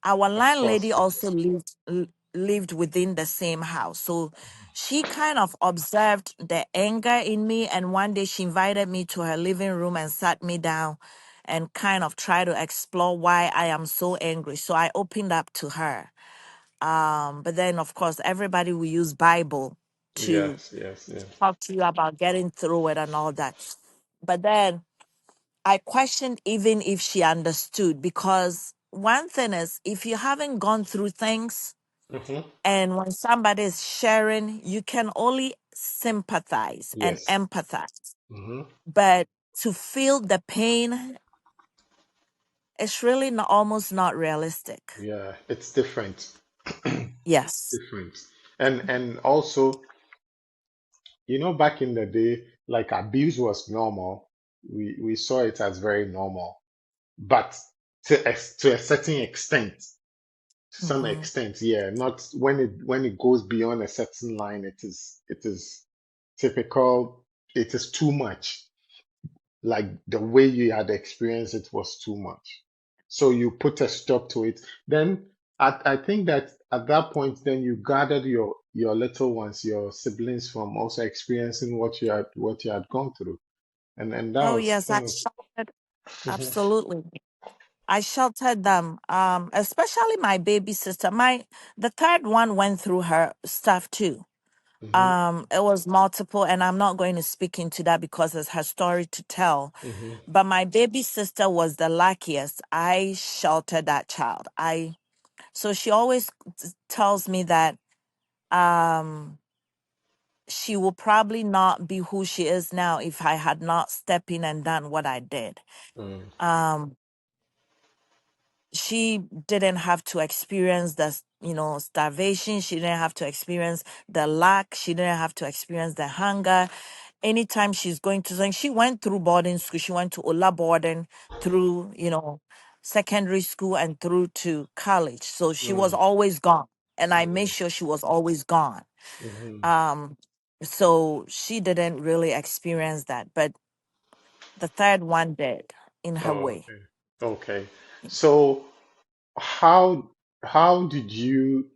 [SPEAKER 2] our
[SPEAKER 1] Of
[SPEAKER 2] landlady
[SPEAKER 1] course.
[SPEAKER 2] also lived within the same house. So she kind of observed the anger in me, and one day she invited me to her living room and sat me down and kind of tried to explore why I am so angry. So I opened up to her. But then, of course, everybody will use Bible to
[SPEAKER 1] Yes, yes, yes.
[SPEAKER 2] talk to you about getting through it and all that. But then I questioned even if she understood, because one thing is, if you haven't gone through things
[SPEAKER 1] Mm-hmm.
[SPEAKER 2] and when somebody is sharing, you can only sympathize and
[SPEAKER 1] Yes.
[SPEAKER 2] empathize.
[SPEAKER 1] Mm-hmm.
[SPEAKER 2] But to feel the pain, it's really almost not realistic.
[SPEAKER 1] Yeah, it's different.
[SPEAKER 2] Yes.
[SPEAKER 1] Different. And also, back in the day, like abuse was normal. We saw it as very normal. But to a certain extent, to some
[SPEAKER 2] Hmm.
[SPEAKER 1] extent, yeah, not when it goes beyond a certain line, it is typical, it is too much. Like the way you had experienced it was too much. So you put a stop to it. Then I think that at that point, then you gathered your little ones, your siblings from also experiencing what you had gone through. And that
[SPEAKER 2] Oh,
[SPEAKER 1] was
[SPEAKER 2] yes, I
[SPEAKER 1] kind of
[SPEAKER 2] sheltered.
[SPEAKER 1] Mhm,
[SPEAKER 2] Absolutely. I sheltered them, especially my baby sister. The third one went through her stuff too.
[SPEAKER 1] mhm,
[SPEAKER 2] It was multiple, and I'm not going to speak into that because it's her story to tell.
[SPEAKER 1] mhm,
[SPEAKER 2] But my baby sister was the luckiest. I sheltered that child. So she always tells me that um she will probably not be who she is now if I had not stepped in and done what I did.
[SPEAKER 1] mm,
[SPEAKER 2] Um she didn't have to experience starvation. She didn't have to experience the lack. She didn't have to experience the hunger. Anytime she's going to something, she went through boarding school. She went to Ola boarding through, secondary school and through to college. So she was
[SPEAKER 1] mm,
[SPEAKER 2] always gone. And I made
[SPEAKER 1] mm,
[SPEAKER 2] sure she was always gone.
[SPEAKER 1] mhm.
[SPEAKER 2] Um, so she didn't really experience that. But the third one did in her
[SPEAKER 1] Oh,
[SPEAKER 2] way.
[SPEAKER 1] okay. Okay. So how how did you,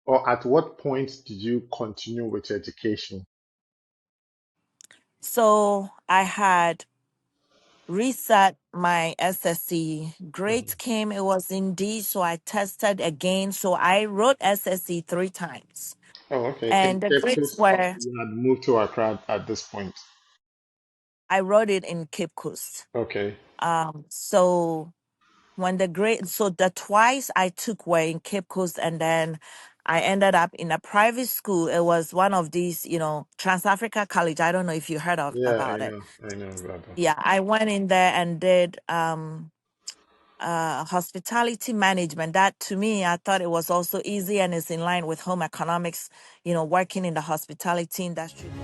[SPEAKER 1] or at what point did you continue with education?
[SPEAKER 2] So I had reset my SSC.
[SPEAKER 1] Mhm.
[SPEAKER 2] Grades came, it was in D, so I tested again. So I wrote SSC 3 times.
[SPEAKER 1] Oh, okay. In
[SPEAKER 2] And the
[SPEAKER 1] Cape
[SPEAKER 2] grades
[SPEAKER 1] Coast,
[SPEAKER 2] were,
[SPEAKER 1] you had moved to Accra at this point.
[SPEAKER 2] I wrote it in Cape Coast.
[SPEAKER 1] Okay.
[SPEAKER 2] So when so the twice I took were in Cape Coast, and then I ended up in a private school. It was one of these, Trans Africa College. I don't know if you heard
[SPEAKER 1] Yeah, I
[SPEAKER 2] about it.
[SPEAKER 1] know. I know, brother.
[SPEAKER 2] Yeah, I went in there and did hospitality management. That to me, I thought it was also easy and is in line with home economics, working in the hospitality industry.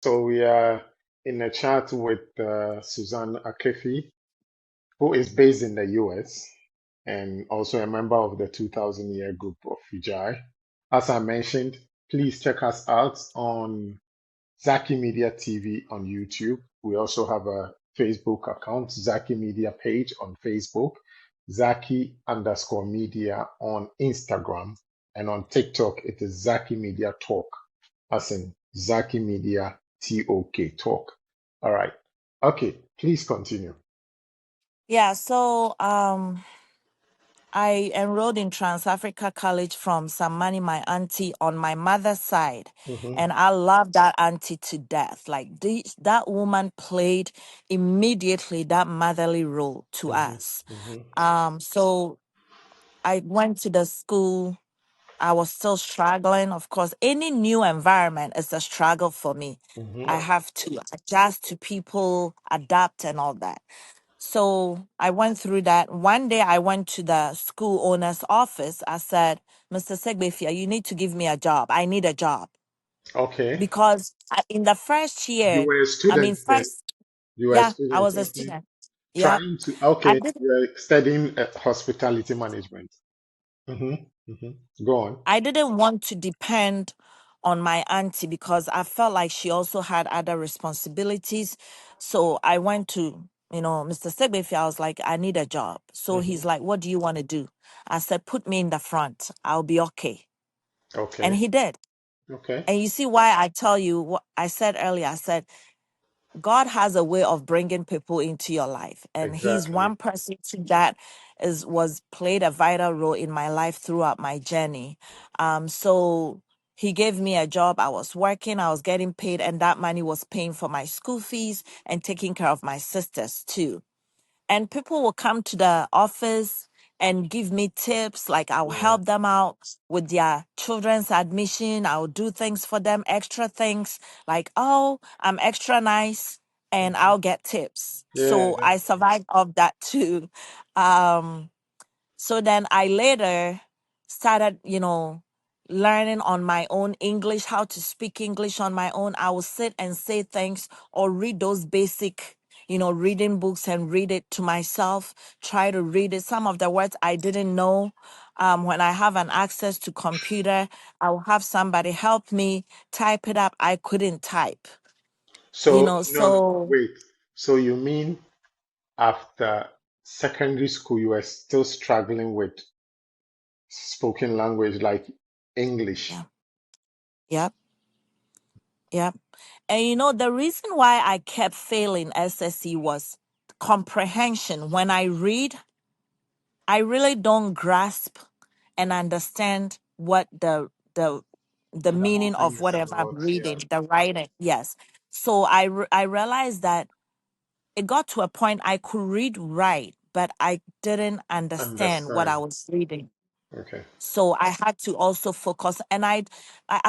[SPEAKER 1] So we are in a chat with Susan Arkefie, who is based in the US and also a member of the 2000 year group of Fijai. As I mentioned, please check us out on Zaki Media TV on YouTube. We also have a Facebook account, Zaki Media page on Facebook, Zaki underscore media on Instagram, and on TikTok, it is Zaki Media Talk, as in Zaki Media TOK Talk. All right. Okay, please continue.
[SPEAKER 2] Yeah, so I enrolled in Trans Africa College from Samani, my auntie on my mother's side.
[SPEAKER 1] Mm-hmm,
[SPEAKER 2] And I love that auntie to death. Like that woman played immediately that motherly role to
[SPEAKER 1] mm-hmm,
[SPEAKER 2] us.
[SPEAKER 1] mm-hmm,
[SPEAKER 2] So I went to the school. I was still struggling. Of course, any new environment is a struggle for me.
[SPEAKER 1] mm-hmm.
[SPEAKER 2] I have to adjust to people, adapt, and all that. So I went through that. One day I went to the school owner's office. I said, Mr. Segbefia, you need to give me a job. I need a job.
[SPEAKER 1] Okay.
[SPEAKER 2] Because in the first
[SPEAKER 1] You
[SPEAKER 2] year,
[SPEAKER 1] were a
[SPEAKER 2] I mean,
[SPEAKER 1] student then.
[SPEAKER 2] first,
[SPEAKER 1] You were a
[SPEAKER 2] yeah, I
[SPEAKER 1] student,
[SPEAKER 2] was a
[SPEAKER 1] okay.
[SPEAKER 2] student. Yeah.
[SPEAKER 1] Trying to,
[SPEAKER 2] I
[SPEAKER 1] okay,
[SPEAKER 2] did
[SPEAKER 1] you were studying hospitality management. Mm-hmm, mm-hmm. Go on.
[SPEAKER 2] I didn't want to depend on my auntie because I felt like she also had other responsibilities. So I went to, Mr. Segbefi. I was like, I need a job. So
[SPEAKER 1] Mm-hmm.
[SPEAKER 2] he's like, what do you want to do? I said, put me in the front. I'll be okay. And
[SPEAKER 1] Okay.
[SPEAKER 2] he did.
[SPEAKER 1] Okay.
[SPEAKER 2] And you see why I tell you what I said earlier. I said, God has a way of bringing people into your life, and He's
[SPEAKER 1] Exactly.
[SPEAKER 2] one person that was played a vital role in my life throughout my journey. So He gave me a job. I was working. I was getting paid, and that money was paying for my school fees and taking care of my sisters too. And people will come to the office. and give me tips. Like I'll
[SPEAKER 1] Yeah.
[SPEAKER 2] help them out with their children's admission. I'll do things for them, extra things like, oh, I'm extra nice, and
[SPEAKER 1] Mhm.
[SPEAKER 2] I'll get tips.
[SPEAKER 1] Yeah.
[SPEAKER 2] So I survived of that too. Um, so then I later started, learning on my own English, how to speak English on my own. I will sit and say things or read those basic, reading books and read it to myself, try to read it. Some of the words I didn't know. When I have an access to computer, I will have somebody help me type it up. I couldn't type,
[SPEAKER 1] So, no, no,
[SPEAKER 2] so
[SPEAKER 1] wait. So you mean after secondary school, you were still struggling with spoken language like
[SPEAKER 2] yeah,
[SPEAKER 1] English?
[SPEAKER 2] yep, yep. And the reason why I kept failing SSE was comprehension. When I read, I really don't grasp and understand what the
[SPEAKER 1] What the whole
[SPEAKER 2] meaning
[SPEAKER 1] thing
[SPEAKER 2] of
[SPEAKER 1] is
[SPEAKER 2] whatever I'm
[SPEAKER 1] about? Yeah.
[SPEAKER 2] reading, the writing. Yes. So I realized that it got to a point I could read right, but I didn't understand what I
[SPEAKER 1] Understand.
[SPEAKER 2] was reading.
[SPEAKER 1] Okay.
[SPEAKER 2] So I had to also focus, and I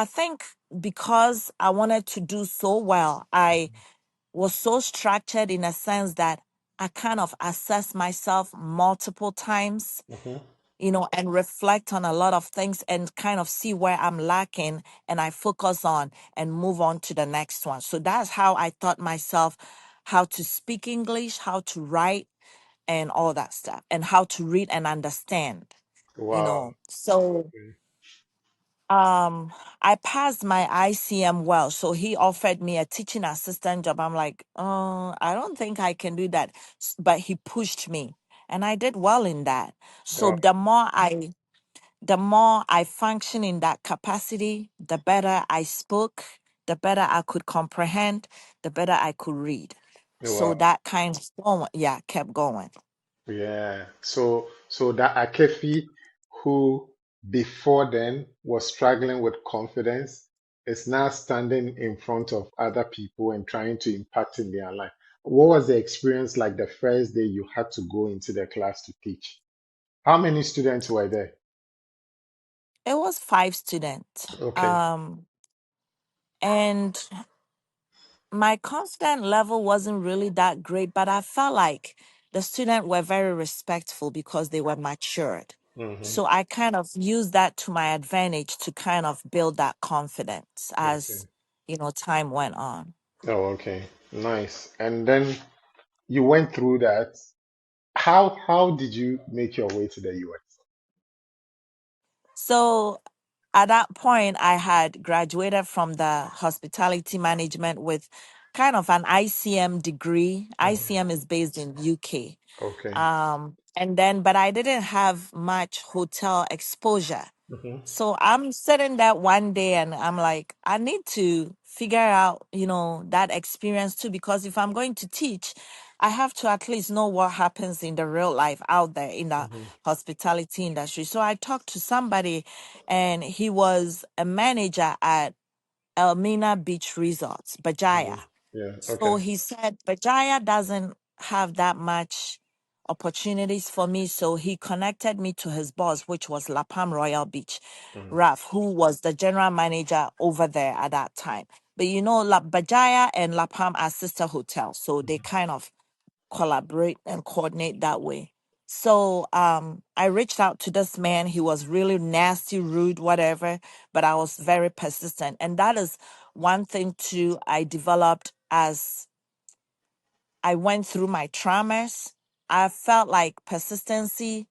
[SPEAKER 2] think because I wanted to do so well, I was so structured in a sense that I kind of assess myself multiple times,
[SPEAKER 1] Mm-hmm.
[SPEAKER 2] and reflect on a lot of things and kind of see where I'm lacking, and I focus on and move on to the next one. So that's how I taught myself how to speak English, how to write, and all that stuff, and how to read and understand,
[SPEAKER 1] Wow.
[SPEAKER 2] So um, I passed my ICM well, so he offered me a teaching assistant job. I'm like, oh, I don't think I can do that. But he pushed me, and I did well in that. So
[SPEAKER 1] Wow.
[SPEAKER 2] the more I function in that capacity, the better I spoke, the better I could comprehend, the better I could read. So
[SPEAKER 1] Wow.
[SPEAKER 2] that kind of kept going.
[SPEAKER 1] Yeah. So that Akefi, who before then was struggling with confidence, is now standing in front of other people and trying to impact in their life. What was the experience like the first day you had to go into the class to teach? How many students were there?
[SPEAKER 2] It was 5 students.
[SPEAKER 1] Okay.
[SPEAKER 2] And my confidence level wasn't really that great, but I felt like the students were very respectful because they were matured.
[SPEAKER 1] Mm-hmm.
[SPEAKER 2] So I kind of used that to my advantage to kind of build that confidence
[SPEAKER 1] Okay.
[SPEAKER 2] as, time went on.
[SPEAKER 1] Oh, okay. Nice. And then you went through that. How did you make your way to the US?
[SPEAKER 2] So at that point, I had graduated from the hospitality management with kind of an ICM degree.
[SPEAKER 1] Mhm.
[SPEAKER 2] ICM is based in UK.
[SPEAKER 1] Okay.
[SPEAKER 2] And then, but I didn't have much hotel exposure.
[SPEAKER 1] Hmm.
[SPEAKER 2] So I'm sitting there one day and I'm like, I need to figure out, that experience too, because if I'm going to teach, I have to at least know what happens in the real life out there in the
[SPEAKER 1] Hmm.
[SPEAKER 2] hospitality industry. So I talked to somebody, and he was a manager at Elmina Beach Resorts,
[SPEAKER 1] Hmm.
[SPEAKER 2] Bajaya.
[SPEAKER 1] Yeah.
[SPEAKER 2] So
[SPEAKER 1] Okay.
[SPEAKER 2] he said, Bajaya doesn't have that much opportunities for me. So he connected me to his boss, which was La Palm Royal Beach,
[SPEAKER 1] Hmm.
[SPEAKER 2] Raf, who was the general manager over there at that time. But Bajaya and La Palm are sister hotels. So they kind of collaborate and coordinate that way. So I reached out to this man. He was really nasty, rude, whatever, but I was very persistent. And that is one thing too I developed as I went through my traumas. I felt like persistency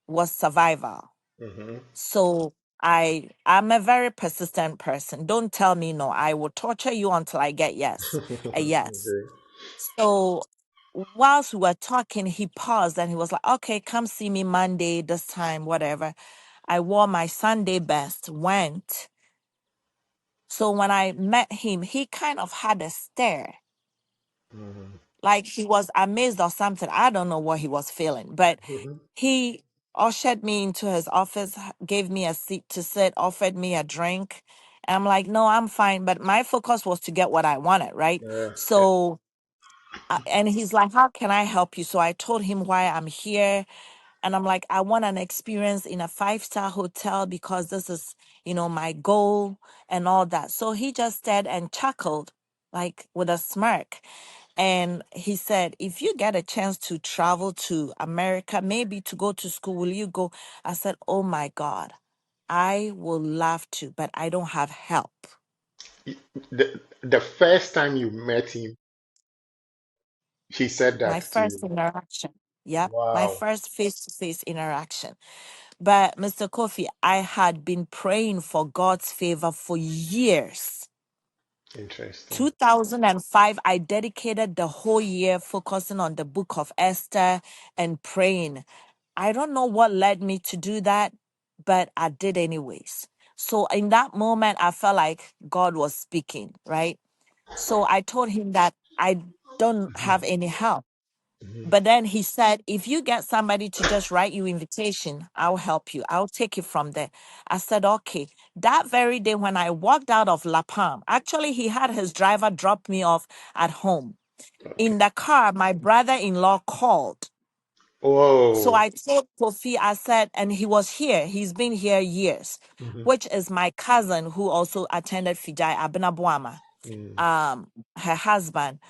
[SPEAKER 2] was survival.
[SPEAKER 1] Hmm.
[SPEAKER 2] So I'm a very persistent person. Don't tell me no. I will torture you until I get a yes.
[SPEAKER 1] Okay.
[SPEAKER 2] So whilst we were talking, he paused and he was like, okay, come see me Monday, this time, whatever. I wore my Sunday best, went. So when I met him, he kind of had a stare,
[SPEAKER 1] Hmm.
[SPEAKER 2] like he was amazed or something. I don't know what he was feeling, but
[SPEAKER 1] Hmm.
[SPEAKER 2] he ushered me into his office, gave me a seat to sit, offered me a drink. And I'm like, no, I'm fine. But my focus was to get what I wanted, right?
[SPEAKER 1] Yeah. Yeah.
[SPEAKER 2] So, and he's like, how can I help you? So I told him why I'm here. And I'm like, I want an experience in a 5-star hotel because this is, my goal and all that. So he just stared and chuckled, like with a smirk. And he said, if you get a chance to travel to America, maybe to go to school, will you go? I said, oh my God, I will love to, but I don't have help.
[SPEAKER 1] The first time you met him, he said
[SPEAKER 2] My
[SPEAKER 1] that to
[SPEAKER 2] first
[SPEAKER 1] you.
[SPEAKER 2] interaction. Yep. My
[SPEAKER 1] Wow,
[SPEAKER 2] first face-to-face interaction. But Mr. Kofi, I had been praying for God's favor for years.
[SPEAKER 1] interesting.
[SPEAKER 2] 2005, I dedicated the whole year focusing on the book of Esther and praying. I don't know what led me to do that, but I did anyways. So in that moment, I felt like God was speaking, right? So I told him that I don't
[SPEAKER 1] Mhm,
[SPEAKER 2] have any help.
[SPEAKER 1] mhm.
[SPEAKER 2] But then he said, if you get somebody to just write you invitation, I'll help you. I'll take it from there. I said, okay. That very day when I walked out of La Palm, actually he had his driver drop me off at home.
[SPEAKER 1] Okay.
[SPEAKER 2] In the car, my brother-in-law called. So
[SPEAKER 1] Whoa.
[SPEAKER 2] I told Kofi, I said, and he was here. He's been here years,
[SPEAKER 1] Mhm,
[SPEAKER 2] which is my cousin who also attended Fijai Abenabuama,
[SPEAKER 1] mm.
[SPEAKER 2] her husband.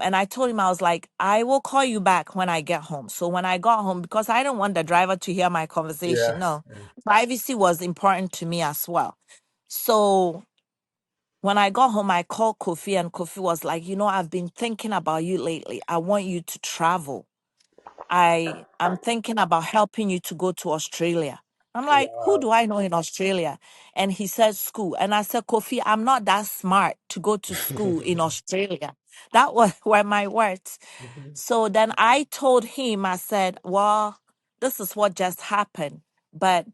[SPEAKER 2] And I told him, I was like, I will call you back when I get home. So when I got home, because I didn't want the driver to hear my conversation,
[SPEAKER 1] Yeah.
[SPEAKER 2] no,
[SPEAKER 1] Yeah.
[SPEAKER 2] privacy was important to me as well. So when I got home, I called Kofi, and Kofi was like, I've been thinking about you lately. I want you to travel. I'm thinking about helping you to go to Australia. I'm like, who
[SPEAKER 1] Wow.
[SPEAKER 2] do I know in Australia? And he said school. And I said, Kofi, I'm not that smart to go to school in Australia. That was were my words.
[SPEAKER 1] Mhm.
[SPEAKER 2] So then I told him, I said, well, this is what just happened. But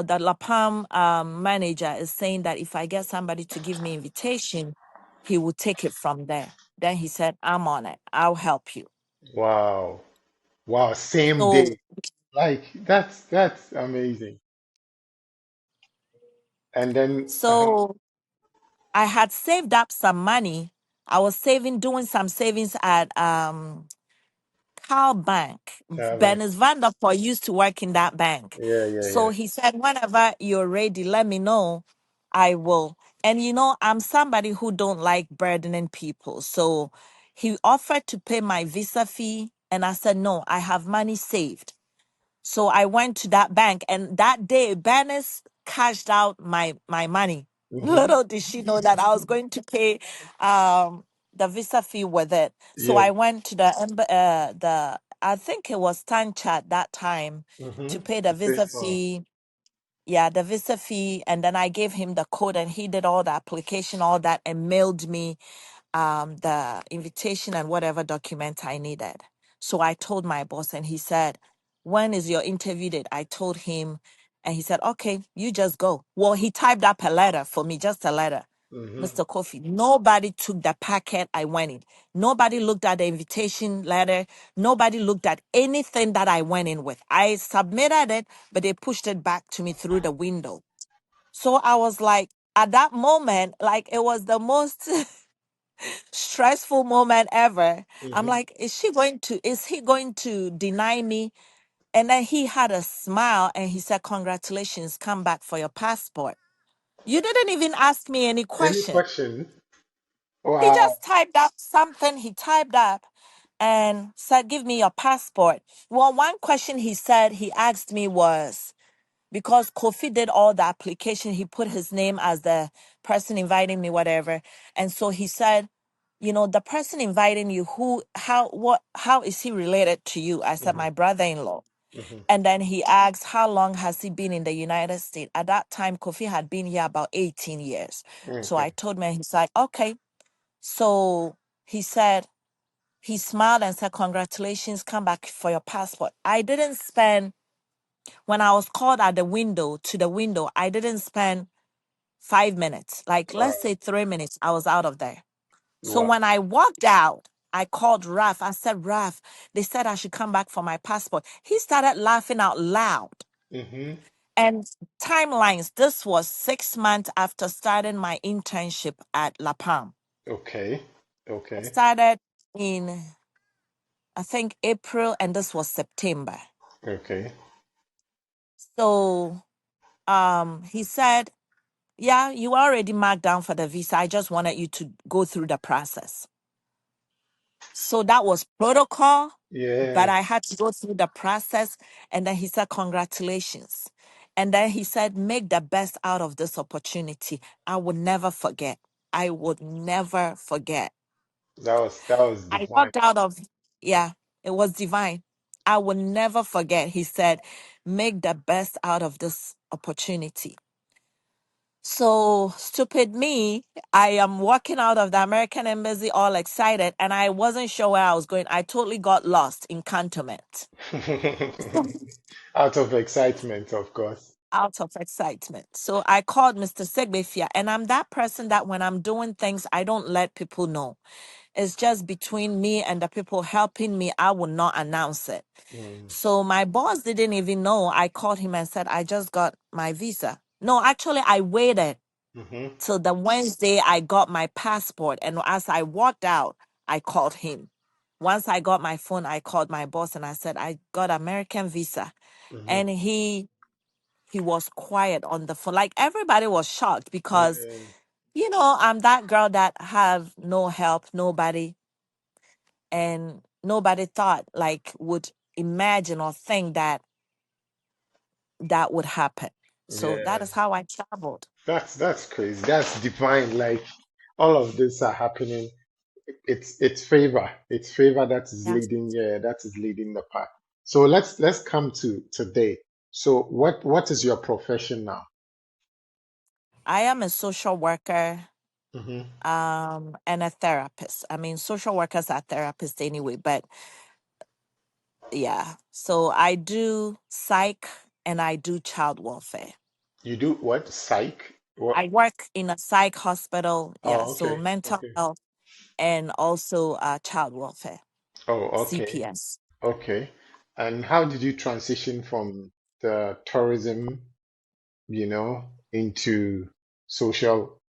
[SPEAKER 2] the La Palm manager is saying that if I get somebody to give me invitation, he will take it from there. Then he said, I'm on it. I'll help you.
[SPEAKER 1] Wow. Wow. Same
[SPEAKER 2] So
[SPEAKER 1] day. Like that's amazing. And then
[SPEAKER 2] So I had saved up some money. I was doing some savings at Carl Bank.
[SPEAKER 1] Kevin.
[SPEAKER 2] Bernice Vanderpool used to work in that bank.
[SPEAKER 1] Yeah, yeah,
[SPEAKER 2] So
[SPEAKER 1] yeah.
[SPEAKER 2] he said, whenever you're ready, let me know. I will. And I'm somebody who don't like burdening people. So he offered to pay my visa fee. And I said, no, I have money saved. So I went to that bank, and that day, Bernice cashed out my money.
[SPEAKER 1] Hmm.
[SPEAKER 2] Little did she know that I was going to pay um, the visa fee with it. So
[SPEAKER 1] Yeah.
[SPEAKER 2] I went to the I think it was Stanchat that time
[SPEAKER 1] Hmm.
[SPEAKER 2] to pay the
[SPEAKER 1] To pay
[SPEAKER 2] visa
[SPEAKER 1] for.
[SPEAKER 2] fee. Yeah, the visa fee, and then I gave him the code, and he did all the application, all that, and mailed me the invitation and whatever document I needed. So I told my boss, and he said, when is your interview date? I told him, and he said, okay, you just go. Well, he typed up a letter for me, just a letter.
[SPEAKER 1] Hmm.
[SPEAKER 2] Mr. Kofi, nobody took the packet I went in. Nobody looked at the invitation letter. Nobody looked at anything that I went in with. I submitted it, but they pushed it back to me through the window. So I was like, at that moment, like it was the most stressful moment ever. I'm
[SPEAKER 1] Hmm.
[SPEAKER 2] like, is he going to deny me? And then he had a smile and he said, congratulations, come back for your passport. You didn't even ask me any
[SPEAKER 1] Any
[SPEAKER 2] question.
[SPEAKER 1] question?
[SPEAKER 2] He
[SPEAKER 1] Wow.
[SPEAKER 2] just typed up something he typed up and said, give me your passport. Well, one question he asked me was, because Kofi did all the application, he put his name as the person inviting me, whatever. And so he said, the person inviting you, how is he related to you? I said,
[SPEAKER 1] Hmm.
[SPEAKER 2] my brother-in-law.
[SPEAKER 1] Hmm.
[SPEAKER 2] And then he asked, how long has he been in the United States? At that time, Kofi had been here about 18 years. So
[SPEAKER 1] Okay.
[SPEAKER 2] I told him, he's like, okay. So he said, he smiled and said, congratulations, come back for your passport. When I was called at the window to the window, I didn't spend 5 minutes. Like, let's
[SPEAKER 1] Wow.
[SPEAKER 2] say 3 minutes, I was out of there. So
[SPEAKER 1] Wow.
[SPEAKER 2] when I walked out, I called Raf. I said, Raf, they said I should come back for my passport. He started laughing out loud.
[SPEAKER 1] Hmm.
[SPEAKER 2] And timelines, this was 6 months after starting my internship at La Palm.
[SPEAKER 1] Okay.
[SPEAKER 2] I
[SPEAKER 1] Okay.
[SPEAKER 2] started in, I think, April, and this was September.
[SPEAKER 1] Okay.
[SPEAKER 2] So he said, yeah, you already marked down for the visa. I just wanted you to go through the process. So that was protocol, but
[SPEAKER 1] Yeah,
[SPEAKER 2] I had to go through the process. And then he said, congratulations. And then he said, make the best out of this opportunity. I would never forget. I would never forget.
[SPEAKER 1] that was
[SPEAKER 2] I
[SPEAKER 1] divine.
[SPEAKER 2] walked out of, yeah, it was divine. I will never forget. He said, make the best out of this opportunity. So, stupid me, I am walking out of the American embassy all excited, and I wasn't sure where I was going. I totally got lost in cantonment.
[SPEAKER 1] Out of excitement, of course.
[SPEAKER 2] Out of excitement. So I called Mr. Segbefia, and I'm that person that when I'm doing things, I don't let people know. It's just between me and the people helping me. I will not announce it.
[SPEAKER 1] Mm.
[SPEAKER 2] So my boss didn't even know. I called him and said, I just got my visa. No, actually, I waited
[SPEAKER 1] Hmm.
[SPEAKER 2] till the Wednesday I got my passport. And as I walked out, I called him. Once I got my phone, I called my boss and I said, I got American visa.
[SPEAKER 1] Hmm.
[SPEAKER 2] And he was quiet on the phone. Like everybody was shocked because,
[SPEAKER 1] Yeah,
[SPEAKER 2] I'm that girl that have no help, nobody, and nobody thought like would imagine or think that that would happen. So that
[SPEAKER 1] yeah.
[SPEAKER 2] is how I traveled.
[SPEAKER 1] That's crazy. That's divine. Like all of this are happening. It's favor. It's favor that is
[SPEAKER 2] Yeah.
[SPEAKER 1] leading. Yeah, that is leading the path. So let's come to today. So what is your profession now?
[SPEAKER 2] I am a social worker
[SPEAKER 1] Hmm.
[SPEAKER 2] and a therapist. I mean, social workers are therapists anyway, but yeah. So I do psych and I do child welfare.
[SPEAKER 1] You do what? Psych? What?
[SPEAKER 2] I work in a psych hospital. Yeah.
[SPEAKER 1] Oh,
[SPEAKER 2] So
[SPEAKER 1] okay.
[SPEAKER 2] mental
[SPEAKER 1] Okay.
[SPEAKER 2] health and also child welfare,
[SPEAKER 1] Oh, okay.
[SPEAKER 2] CPS.
[SPEAKER 1] Okay. And how did you transition from the tourism, into social,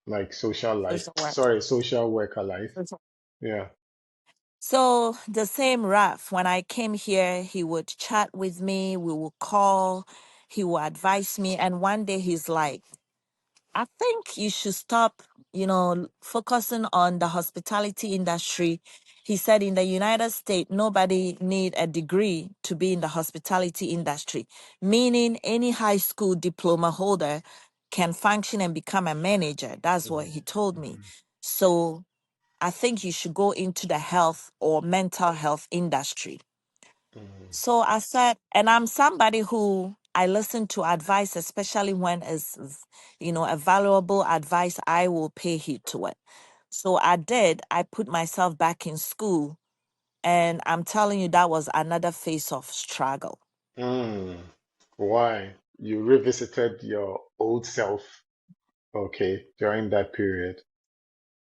[SPEAKER 1] like social life?
[SPEAKER 2] Social work.
[SPEAKER 1] Sorry, social worker life. Yeah.
[SPEAKER 2] So the same Raf, when I came here, he would chat with me, we would call, he would advise me. And one day he's like, I think you should stop, focusing on the hospitality industry. He said in the United States, nobody need a degree to be in the hospitality industry, meaning any high school diploma holder can function and become a manager. That's what he told me.
[SPEAKER 1] Mhm.
[SPEAKER 2] So I think you should go into the health or mental health industry.
[SPEAKER 1] Mhm.
[SPEAKER 2] So I said, and I'm somebody who I listen to advice, especially when it's, a valuable advice, I will pay heed to it. So I did. I put myself back in school, and I'm telling you, that was another phase of struggle.
[SPEAKER 1] Mm. Why? You revisited your old self, okay, during that period.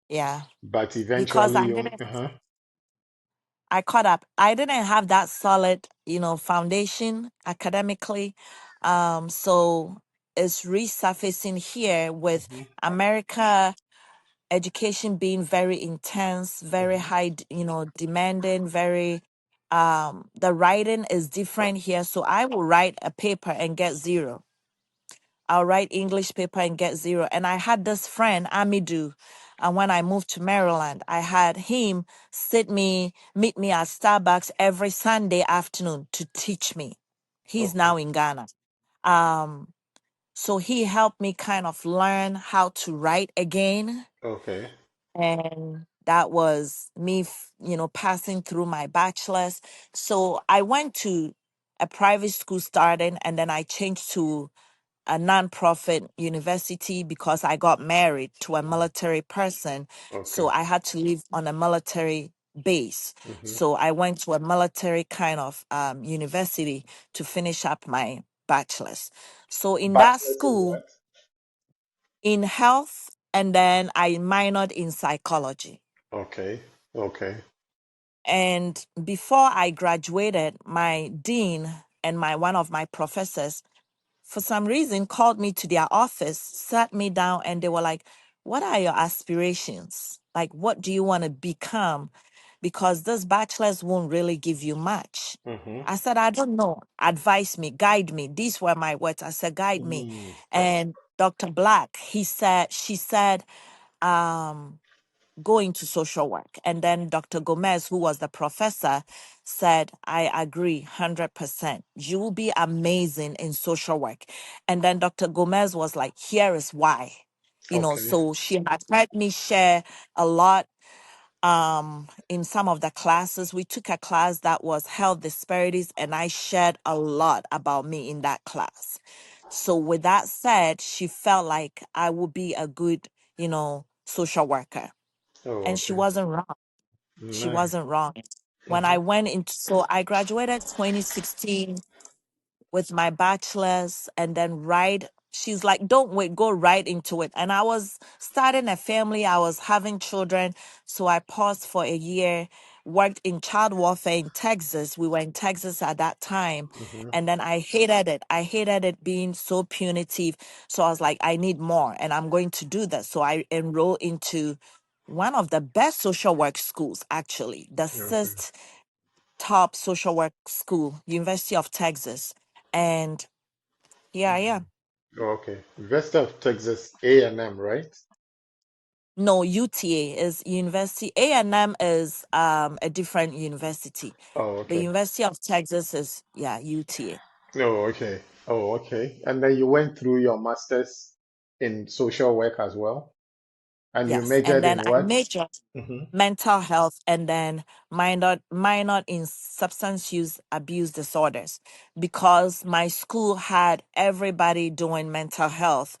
[SPEAKER 2] Yeah,
[SPEAKER 1] But
[SPEAKER 2] because
[SPEAKER 1] eventually
[SPEAKER 2] I
[SPEAKER 1] you,
[SPEAKER 2] didn't.
[SPEAKER 1] uh-huh.
[SPEAKER 2] I caught up. I didn't have that solid, foundation academically. So it's resurfacing here with
[SPEAKER 1] Mhm.
[SPEAKER 2] America education being very intense, very
[SPEAKER 1] Mhm.
[SPEAKER 2] high, demanding, very the writing is different here. So I will write a paper and get zero. I'll write English paper and get zero. And I had this friend, Amidu, and when I moved to Maryland, I had him meet me at Starbucks every Sunday afternoon to teach me. He's
[SPEAKER 1] Okay.
[SPEAKER 2] now in Ghana. Um, so he helped me kind of learn how to write again.
[SPEAKER 1] Okay.
[SPEAKER 2] And that was me, passing through my bachelor's. So I went to a private school starting, and then I changed to a nonprofit university because I got married to a military person.
[SPEAKER 1] Okay.
[SPEAKER 2] So I had to live on a military base.
[SPEAKER 1] Hmm.
[SPEAKER 2] So I went to a military kind of university to finish up my bachelor's. So in that
[SPEAKER 1] Bachelor's in
[SPEAKER 2] school,
[SPEAKER 1] what?
[SPEAKER 2] in health, and then I minored in psychology.
[SPEAKER 1] Okay. Okay.
[SPEAKER 2] And before I graduated, my dean and my one of my professors for some reason called me to their office, sat me down, and they were like, what are your aspirations? Like, what do you want to become? because this bachelor's won't really give you much.
[SPEAKER 1] Mm-hmm.
[SPEAKER 2] I said, I don't know. Advise me, guide me. These were my words. I said, guide me.
[SPEAKER 1] Mm.
[SPEAKER 2] And Dr. Black, she said, go into social work. And then Dr. Gomez, who was the professor, said, I agree 100%. You will be amazing in social work. And then Dr. Gomez was like, here is why.
[SPEAKER 1] Okay.
[SPEAKER 2] So she had heard me share a lot in some of the classes. We took a class that was health disparities, and I shared a lot about me in that class. So with that said, she felt like I would be a good, social worker.
[SPEAKER 1] Oh,
[SPEAKER 2] And she
[SPEAKER 1] okay.
[SPEAKER 2] wasn't wrong. She
[SPEAKER 1] Nice.
[SPEAKER 2] wasn't wrong. When
[SPEAKER 1] Mm-hmm.
[SPEAKER 2] I went into, so I graduated 2016 with my bachelor's, and then she's like, don't wait, go right into it. And I was starting a family, I was having children. So I paused for a year, worked in child welfare in Texas. We were in Texas at that time.
[SPEAKER 1] Mm-hmm.
[SPEAKER 2] And then I hated it. I hated it being so punitive. So I was like, I need more, and I'm going to do that. So I enrolled into one of the best social work schools, actually, the
[SPEAKER 1] Okay.
[SPEAKER 2] sixth top social work school, University of Texas. And here I am.
[SPEAKER 1] Okay. University of Texas A&M, right?
[SPEAKER 2] No, UTA is university. A&M is a different university.
[SPEAKER 1] Oh,
[SPEAKER 2] The
[SPEAKER 1] okay.
[SPEAKER 2] University of Texas is, yeah, UTA.
[SPEAKER 1] Oh, okay. Oh, okay. And then you went through your master's in social work as well, and you
[SPEAKER 2] Yes. And
[SPEAKER 1] majored
[SPEAKER 2] then
[SPEAKER 1] in
[SPEAKER 2] I
[SPEAKER 1] what?
[SPEAKER 2] majored
[SPEAKER 1] Mm-hmm.
[SPEAKER 2] mental health, and then minor in substance use abuse disorders, because my school had everybody doing mental health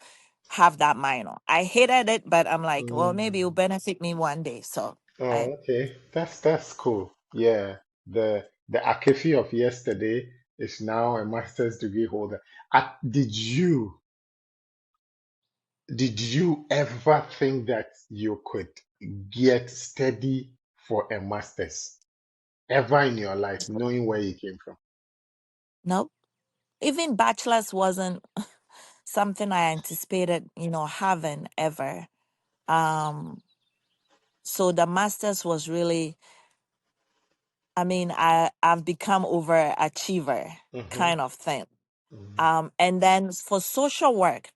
[SPEAKER 2] have that minor. I hated it, but I'm like, well, maybe it'll
[SPEAKER 1] Mm.
[SPEAKER 2] benefit me one day. So I
[SPEAKER 1] Oh, okay. That's cool. Yeah. The Arkefie of yesterday is now a master's degree holder. Did you ever think that you could get steady for a master's ever in your life, knowing where you came from?
[SPEAKER 2] no, even bachelor's wasn't something I anticipated, having ever. Um, so the master's was really, I mean, I've become overachiever
[SPEAKER 1] Mm-hmm.
[SPEAKER 2] kind of thing.
[SPEAKER 1] Mm-hmm.
[SPEAKER 2] And then for social work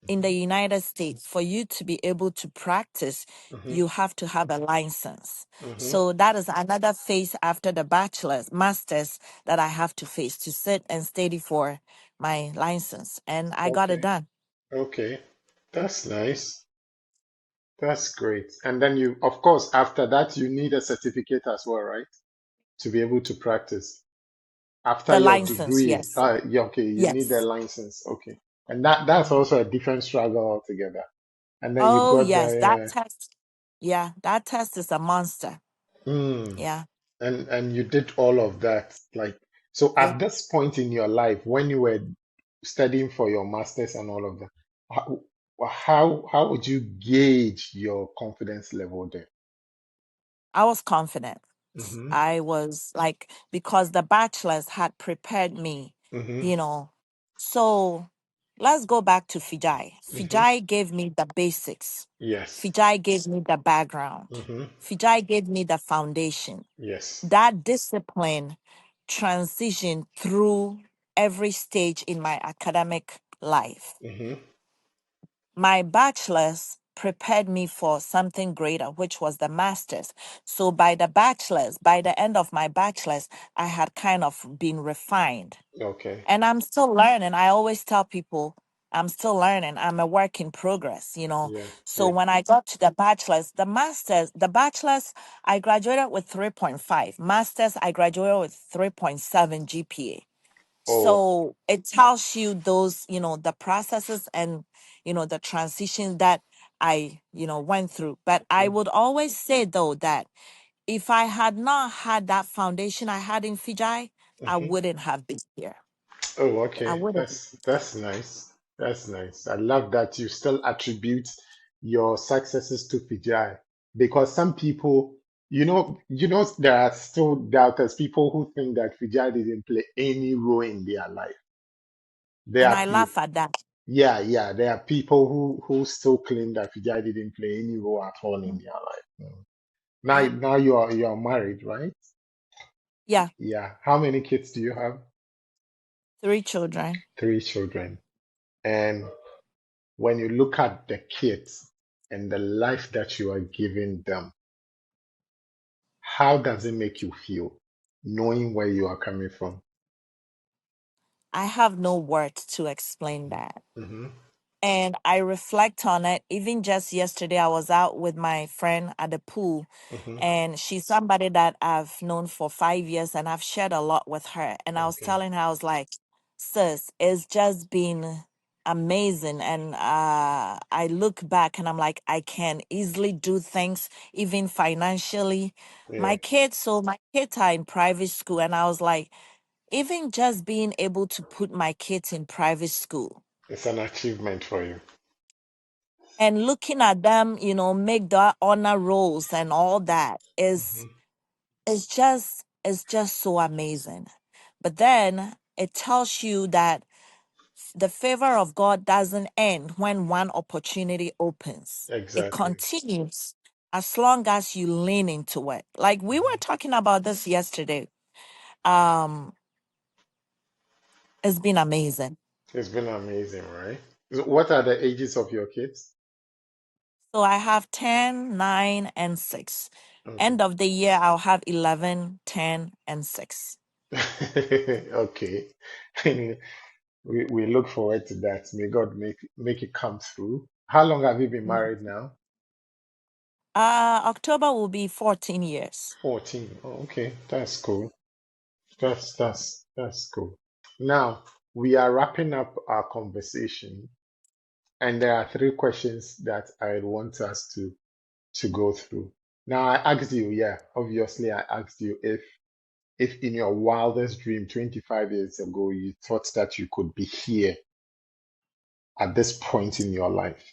[SPEAKER 2] in the United States, for you to be able to practice,
[SPEAKER 1] Mm-hmm.
[SPEAKER 2] you have to have a license.
[SPEAKER 1] Mm-hmm.
[SPEAKER 2] So that is another phase after the master's that I have to face to sit and study for my license. And I got it
[SPEAKER 1] Okay.
[SPEAKER 2] done.
[SPEAKER 1] Okay. That's nice. That's great. And then you, of course, after that, you need a certificate as well, right? To be able to practice. After
[SPEAKER 2] The
[SPEAKER 1] your
[SPEAKER 2] license,
[SPEAKER 1] degree,
[SPEAKER 2] yes.
[SPEAKER 1] yeah, okay, you need a
[SPEAKER 2] Yes.
[SPEAKER 1] license. Okay. And that's
[SPEAKER 2] Mhm.
[SPEAKER 1] also a different struggle altogether. And then you
[SPEAKER 2] Oh,
[SPEAKER 1] got
[SPEAKER 2] yes. That
[SPEAKER 1] the,
[SPEAKER 2] test. Yeah, that test is a monster.
[SPEAKER 1] mm,
[SPEAKER 2] Yeah.
[SPEAKER 1] and you did all of that. Like, so
[SPEAKER 2] Yeah.
[SPEAKER 1] at this point in your life, when you were studying for your master's and all of that, how would you gauge your confidence level there?
[SPEAKER 2] I was confident.
[SPEAKER 1] Mm-hmm.
[SPEAKER 2] I was like, because the bachelors had prepared me,
[SPEAKER 1] Mm-hmm.
[SPEAKER 2] you know. So let's go back to Fijai.
[SPEAKER 1] Mm-hmm.
[SPEAKER 2] Fijai gave me the basics.
[SPEAKER 1] Yes.
[SPEAKER 2] Fijai gave me the background.
[SPEAKER 1] Mm-hmm.
[SPEAKER 2] Fijai gave me the foundation.
[SPEAKER 1] Yes.
[SPEAKER 2] That discipline transitioned through every stage in my academic life.
[SPEAKER 1] Mm-hmm.
[SPEAKER 2] My bachelor's prepared me for something greater, which was the master's. So by the end of my bachelor's, I had kind of been refined.
[SPEAKER 1] Okay.
[SPEAKER 2] And I'm still learning. I always tell people I'm still learning. I'm a work in progress.
[SPEAKER 1] Yeah.
[SPEAKER 2] So
[SPEAKER 1] Yeah.
[SPEAKER 2] when I got to the bachelor's, I graduated with 3.5. Master's, I graduated with 3.7 GPA.
[SPEAKER 1] Oh.
[SPEAKER 2] So it tells you those, the processes and, the transitions that I went through. But I would always say though that if I had not had that foundation I had in Fiji, I
[SPEAKER 1] Mm-hmm.
[SPEAKER 2] wouldn't have been here.
[SPEAKER 1] Oh,
[SPEAKER 2] I
[SPEAKER 1] okay.
[SPEAKER 2] wouldn't.
[SPEAKER 1] That's nice. That's nice. I love that you still attribute your successes to Fijai because some people, there are still doubters, people who think that Fijai didn't play any role in their life. There
[SPEAKER 2] And
[SPEAKER 1] are
[SPEAKER 2] I
[SPEAKER 1] people,
[SPEAKER 2] laugh at that.
[SPEAKER 1] yeah, there are people who still claim that Fijai didn't play any role at all in their life. Now,
[SPEAKER 2] Yeah.
[SPEAKER 1] now you are married, right?
[SPEAKER 2] Yeah,
[SPEAKER 1] Yeah. How many kids do you have?
[SPEAKER 2] 3 children.
[SPEAKER 1] Three children. And when you look at the kids and the life that you are giving them, how does it make you feel knowing where you are coming from?
[SPEAKER 2] I have no words to explain that.
[SPEAKER 1] Hmm.
[SPEAKER 2] And I reflect on it. Even just yesterday, I was out with my friend at the pool,
[SPEAKER 1] Hmm.
[SPEAKER 2] and she's somebody that I've known for 5 years, and I've shared a lot with her. And I was
[SPEAKER 1] Okay.
[SPEAKER 2] telling her, I was like, sis, it's just been amazing. And I look back and I'm like, I can easily do things, even financially.
[SPEAKER 1] Yeah.
[SPEAKER 2] My kids are in private school, and I was like, even just being able to put my kids in private school
[SPEAKER 1] It's an achievement for you.
[SPEAKER 2] and looking at them, make the honor rolls and all that
[SPEAKER 1] Hmm.
[SPEAKER 2] is just so amazing. But then it tells you that the favor of God doesn't end when one opportunity opens. It
[SPEAKER 1] Exactly.
[SPEAKER 2] continues as long as you lean into it. Like we were talking about this yesterday. Um, it's been amazing.
[SPEAKER 1] It's been amazing, right? So what are the ages of your kids?
[SPEAKER 2] So I have 10, 9, and 6.
[SPEAKER 1] Okay.
[SPEAKER 2] End of the year, I'll have 11, 10, and 6.
[SPEAKER 1] Okay. We look forward to that. May God make it come through. How long have you been
[SPEAKER 2] Mm.
[SPEAKER 1] married now?
[SPEAKER 2] October will be 14 years.
[SPEAKER 1] 14. Oh, okay. That's cool. That's cool. Now we are wrapping up our conversation, and there are three questions that I want us to go through. Now I asked you, yeah, obviously I asked you if in your wildest dream 25 years ago you thought that you could be here at this point in your life.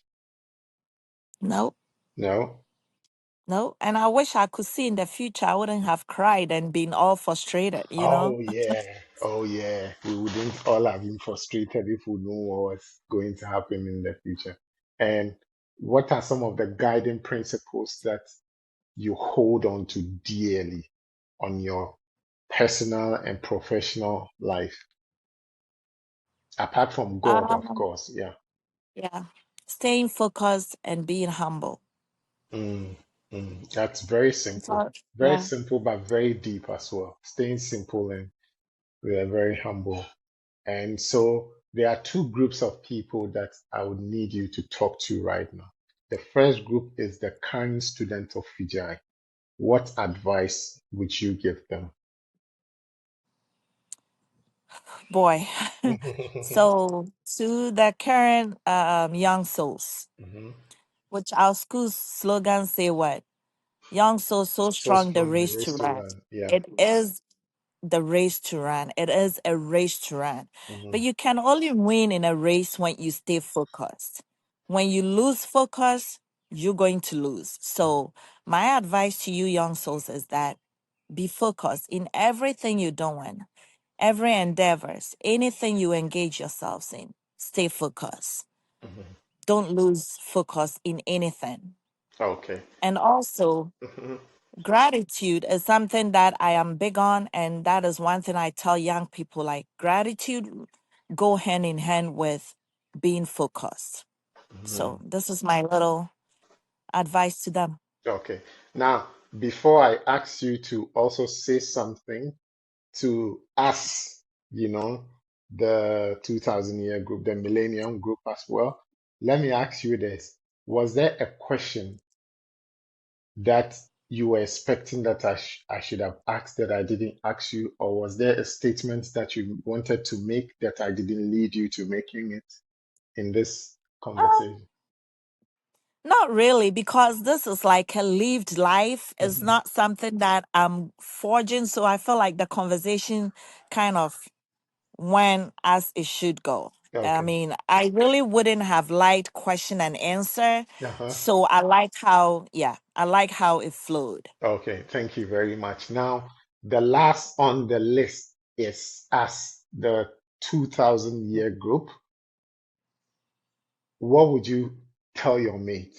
[SPEAKER 2] No,
[SPEAKER 1] No?
[SPEAKER 2] no. And I wish I could see in the future. I wouldn't have cried and been all frustrated.
[SPEAKER 1] Oh yeah. Oh yeah. We wouldn't all have been frustrated if we knew what was going to happen in the future. And what are some of the guiding principles that you hold on to dearly on your personal and professional life? Apart from God, of
[SPEAKER 2] Um,
[SPEAKER 1] course. Yeah.
[SPEAKER 2] yeah. Staying focused and being humble.
[SPEAKER 1] Mm, that's very simple.
[SPEAKER 2] So,
[SPEAKER 1] Very
[SPEAKER 2] yeah.
[SPEAKER 1] simple, but very deep as well. Staying simple and we are very humble. And so there are two groups of people that I would need you to talk to right now. The first group is the current student of Fijai. What advice would you give them?
[SPEAKER 2] Boy.
[SPEAKER 1] Mhm.
[SPEAKER 2] So, to the current young souls, which our school slogan say what? Young souls so
[SPEAKER 1] So
[SPEAKER 2] strong, the
[SPEAKER 1] strong, the
[SPEAKER 2] race to
[SPEAKER 1] race to
[SPEAKER 2] run.
[SPEAKER 1] run. Yeah.
[SPEAKER 2] It is the race to run. It is a race to run. But
[SPEAKER 1] Hmm.
[SPEAKER 2] you can only win in a race when you stay focused. When you lose focus, you're going to lose. So, my advice to you, young souls, is that be focused in everything you're doing, every endeavors, anything you engage yourselves in. Stay focused.
[SPEAKER 1] Hmm.
[SPEAKER 2] Don't lose focus in anything.
[SPEAKER 1] Okay.
[SPEAKER 2] And also,
[SPEAKER 1] Mhm.
[SPEAKER 2] gratitude is something that I am big on, and that is one thing I tell young people like gratitude go hand in hand with being focused.
[SPEAKER 1] Mhm.
[SPEAKER 2] So this is my little advice to them.
[SPEAKER 1] Okay. Now, before I ask you to also say something to us, the 2000 year group, the millennium group as well, let me ask you this. Was there a question that you were expecting that I should have asked that I didn't ask you, or was there a statement that you wanted to make that I didn't lead you to making it in this
[SPEAKER 2] Um,
[SPEAKER 1] conversation?
[SPEAKER 2] Not really, because this is like a lived life. It's
[SPEAKER 1] Mhm.
[SPEAKER 2] not something that I'm forging. So I feel like the conversation kind of went as it should go. I
[SPEAKER 1] Okay.
[SPEAKER 2] mean, I really wouldn't have liked question and answer.
[SPEAKER 1] Uh-huh.
[SPEAKER 2] So I like how it flowed.
[SPEAKER 1] Okay. Thank you very much. Now, the last on the list is us, the 2000 year group. What would you tell your mate?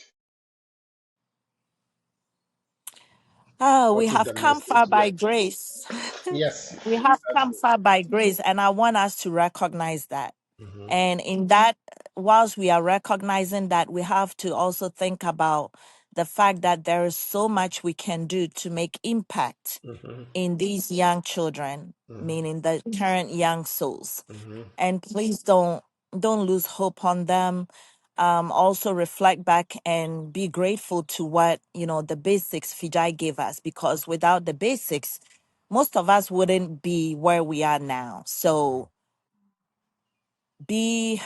[SPEAKER 2] Oh, we
[SPEAKER 1] What is the
[SPEAKER 2] have come
[SPEAKER 1] message?
[SPEAKER 2] far by grace.
[SPEAKER 1] Yes.
[SPEAKER 2] We have
[SPEAKER 1] That's
[SPEAKER 2] come far by grace, and I want us to recognize that.
[SPEAKER 1] good.
[SPEAKER 2] And in that, whilst we are recognizing that, we have to also think about the fact that there is so much we can do to make impact
[SPEAKER 1] Hmm.
[SPEAKER 2] in these young children,
[SPEAKER 1] Hmm.
[SPEAKER 2] meaning the current young souls.
[SPEAKER 1] Hmm.
[SPEAKER 2] And please don't lose hope on them. Also reflect back and be grateful to what the basics Fijai gave us, because without the basics, most of us wouldn't be where we are now. So be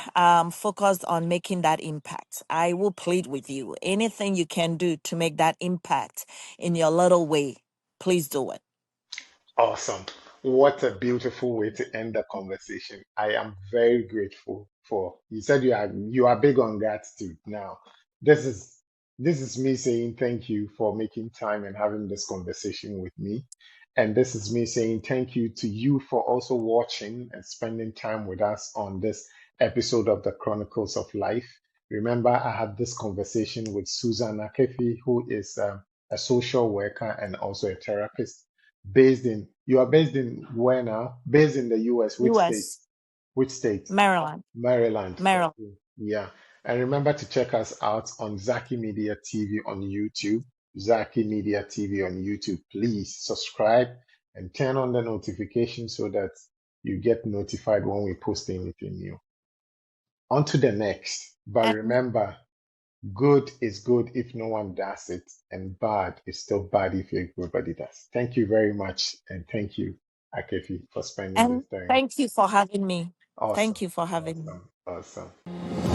[SPEAKER 2] focused on making that impact. I will plead with you. Anything you can do to make that impact in your little way, please do it.
[SPEAKER 1] Awesome. What a beautiful way to end the conversation. I am very grateful for you said you are big on gratitude. Now, this is this is me saying thank you for making time and having this conversation with me. And this is me saying thank you to you for also watching and spending time with us on this episode of the Chronicles of Life. Remember, I had this conversation with Susan Arkefie, who is a social worker and also a therapist you are based in where now? Based in the US, which state?
[SPEAKER 2] US,
[SPEAKER 1] Which state?
[SPEAKER 2] Maryland,
[SPEAKER 1] Maryland.
[SPEAKER 2] Maryland.
[SPEAKER 1] Okay. Yeah. And remember to check us out on Zaki Media TV on YouTube. Zaki Media TV on YouTube. Please subscribe and turn on the notification so that you get notified when we post anything new. On to the next. But
[SPEAKER 2] And
[SPEAKER 1] remember, good is good if no one does it, and bad is still bad if everybody does. Thank you very much, and thank you, Akefi, for spending this
[SPEAKER 2] and
[SPEAKER 1] time.
[SPEAKER 2] thank you for having me.
[SPEAKER 1] Awesome,
[SPEAKER 2] Thank you for having me.
[SPEAKER 1] awesome, awesome.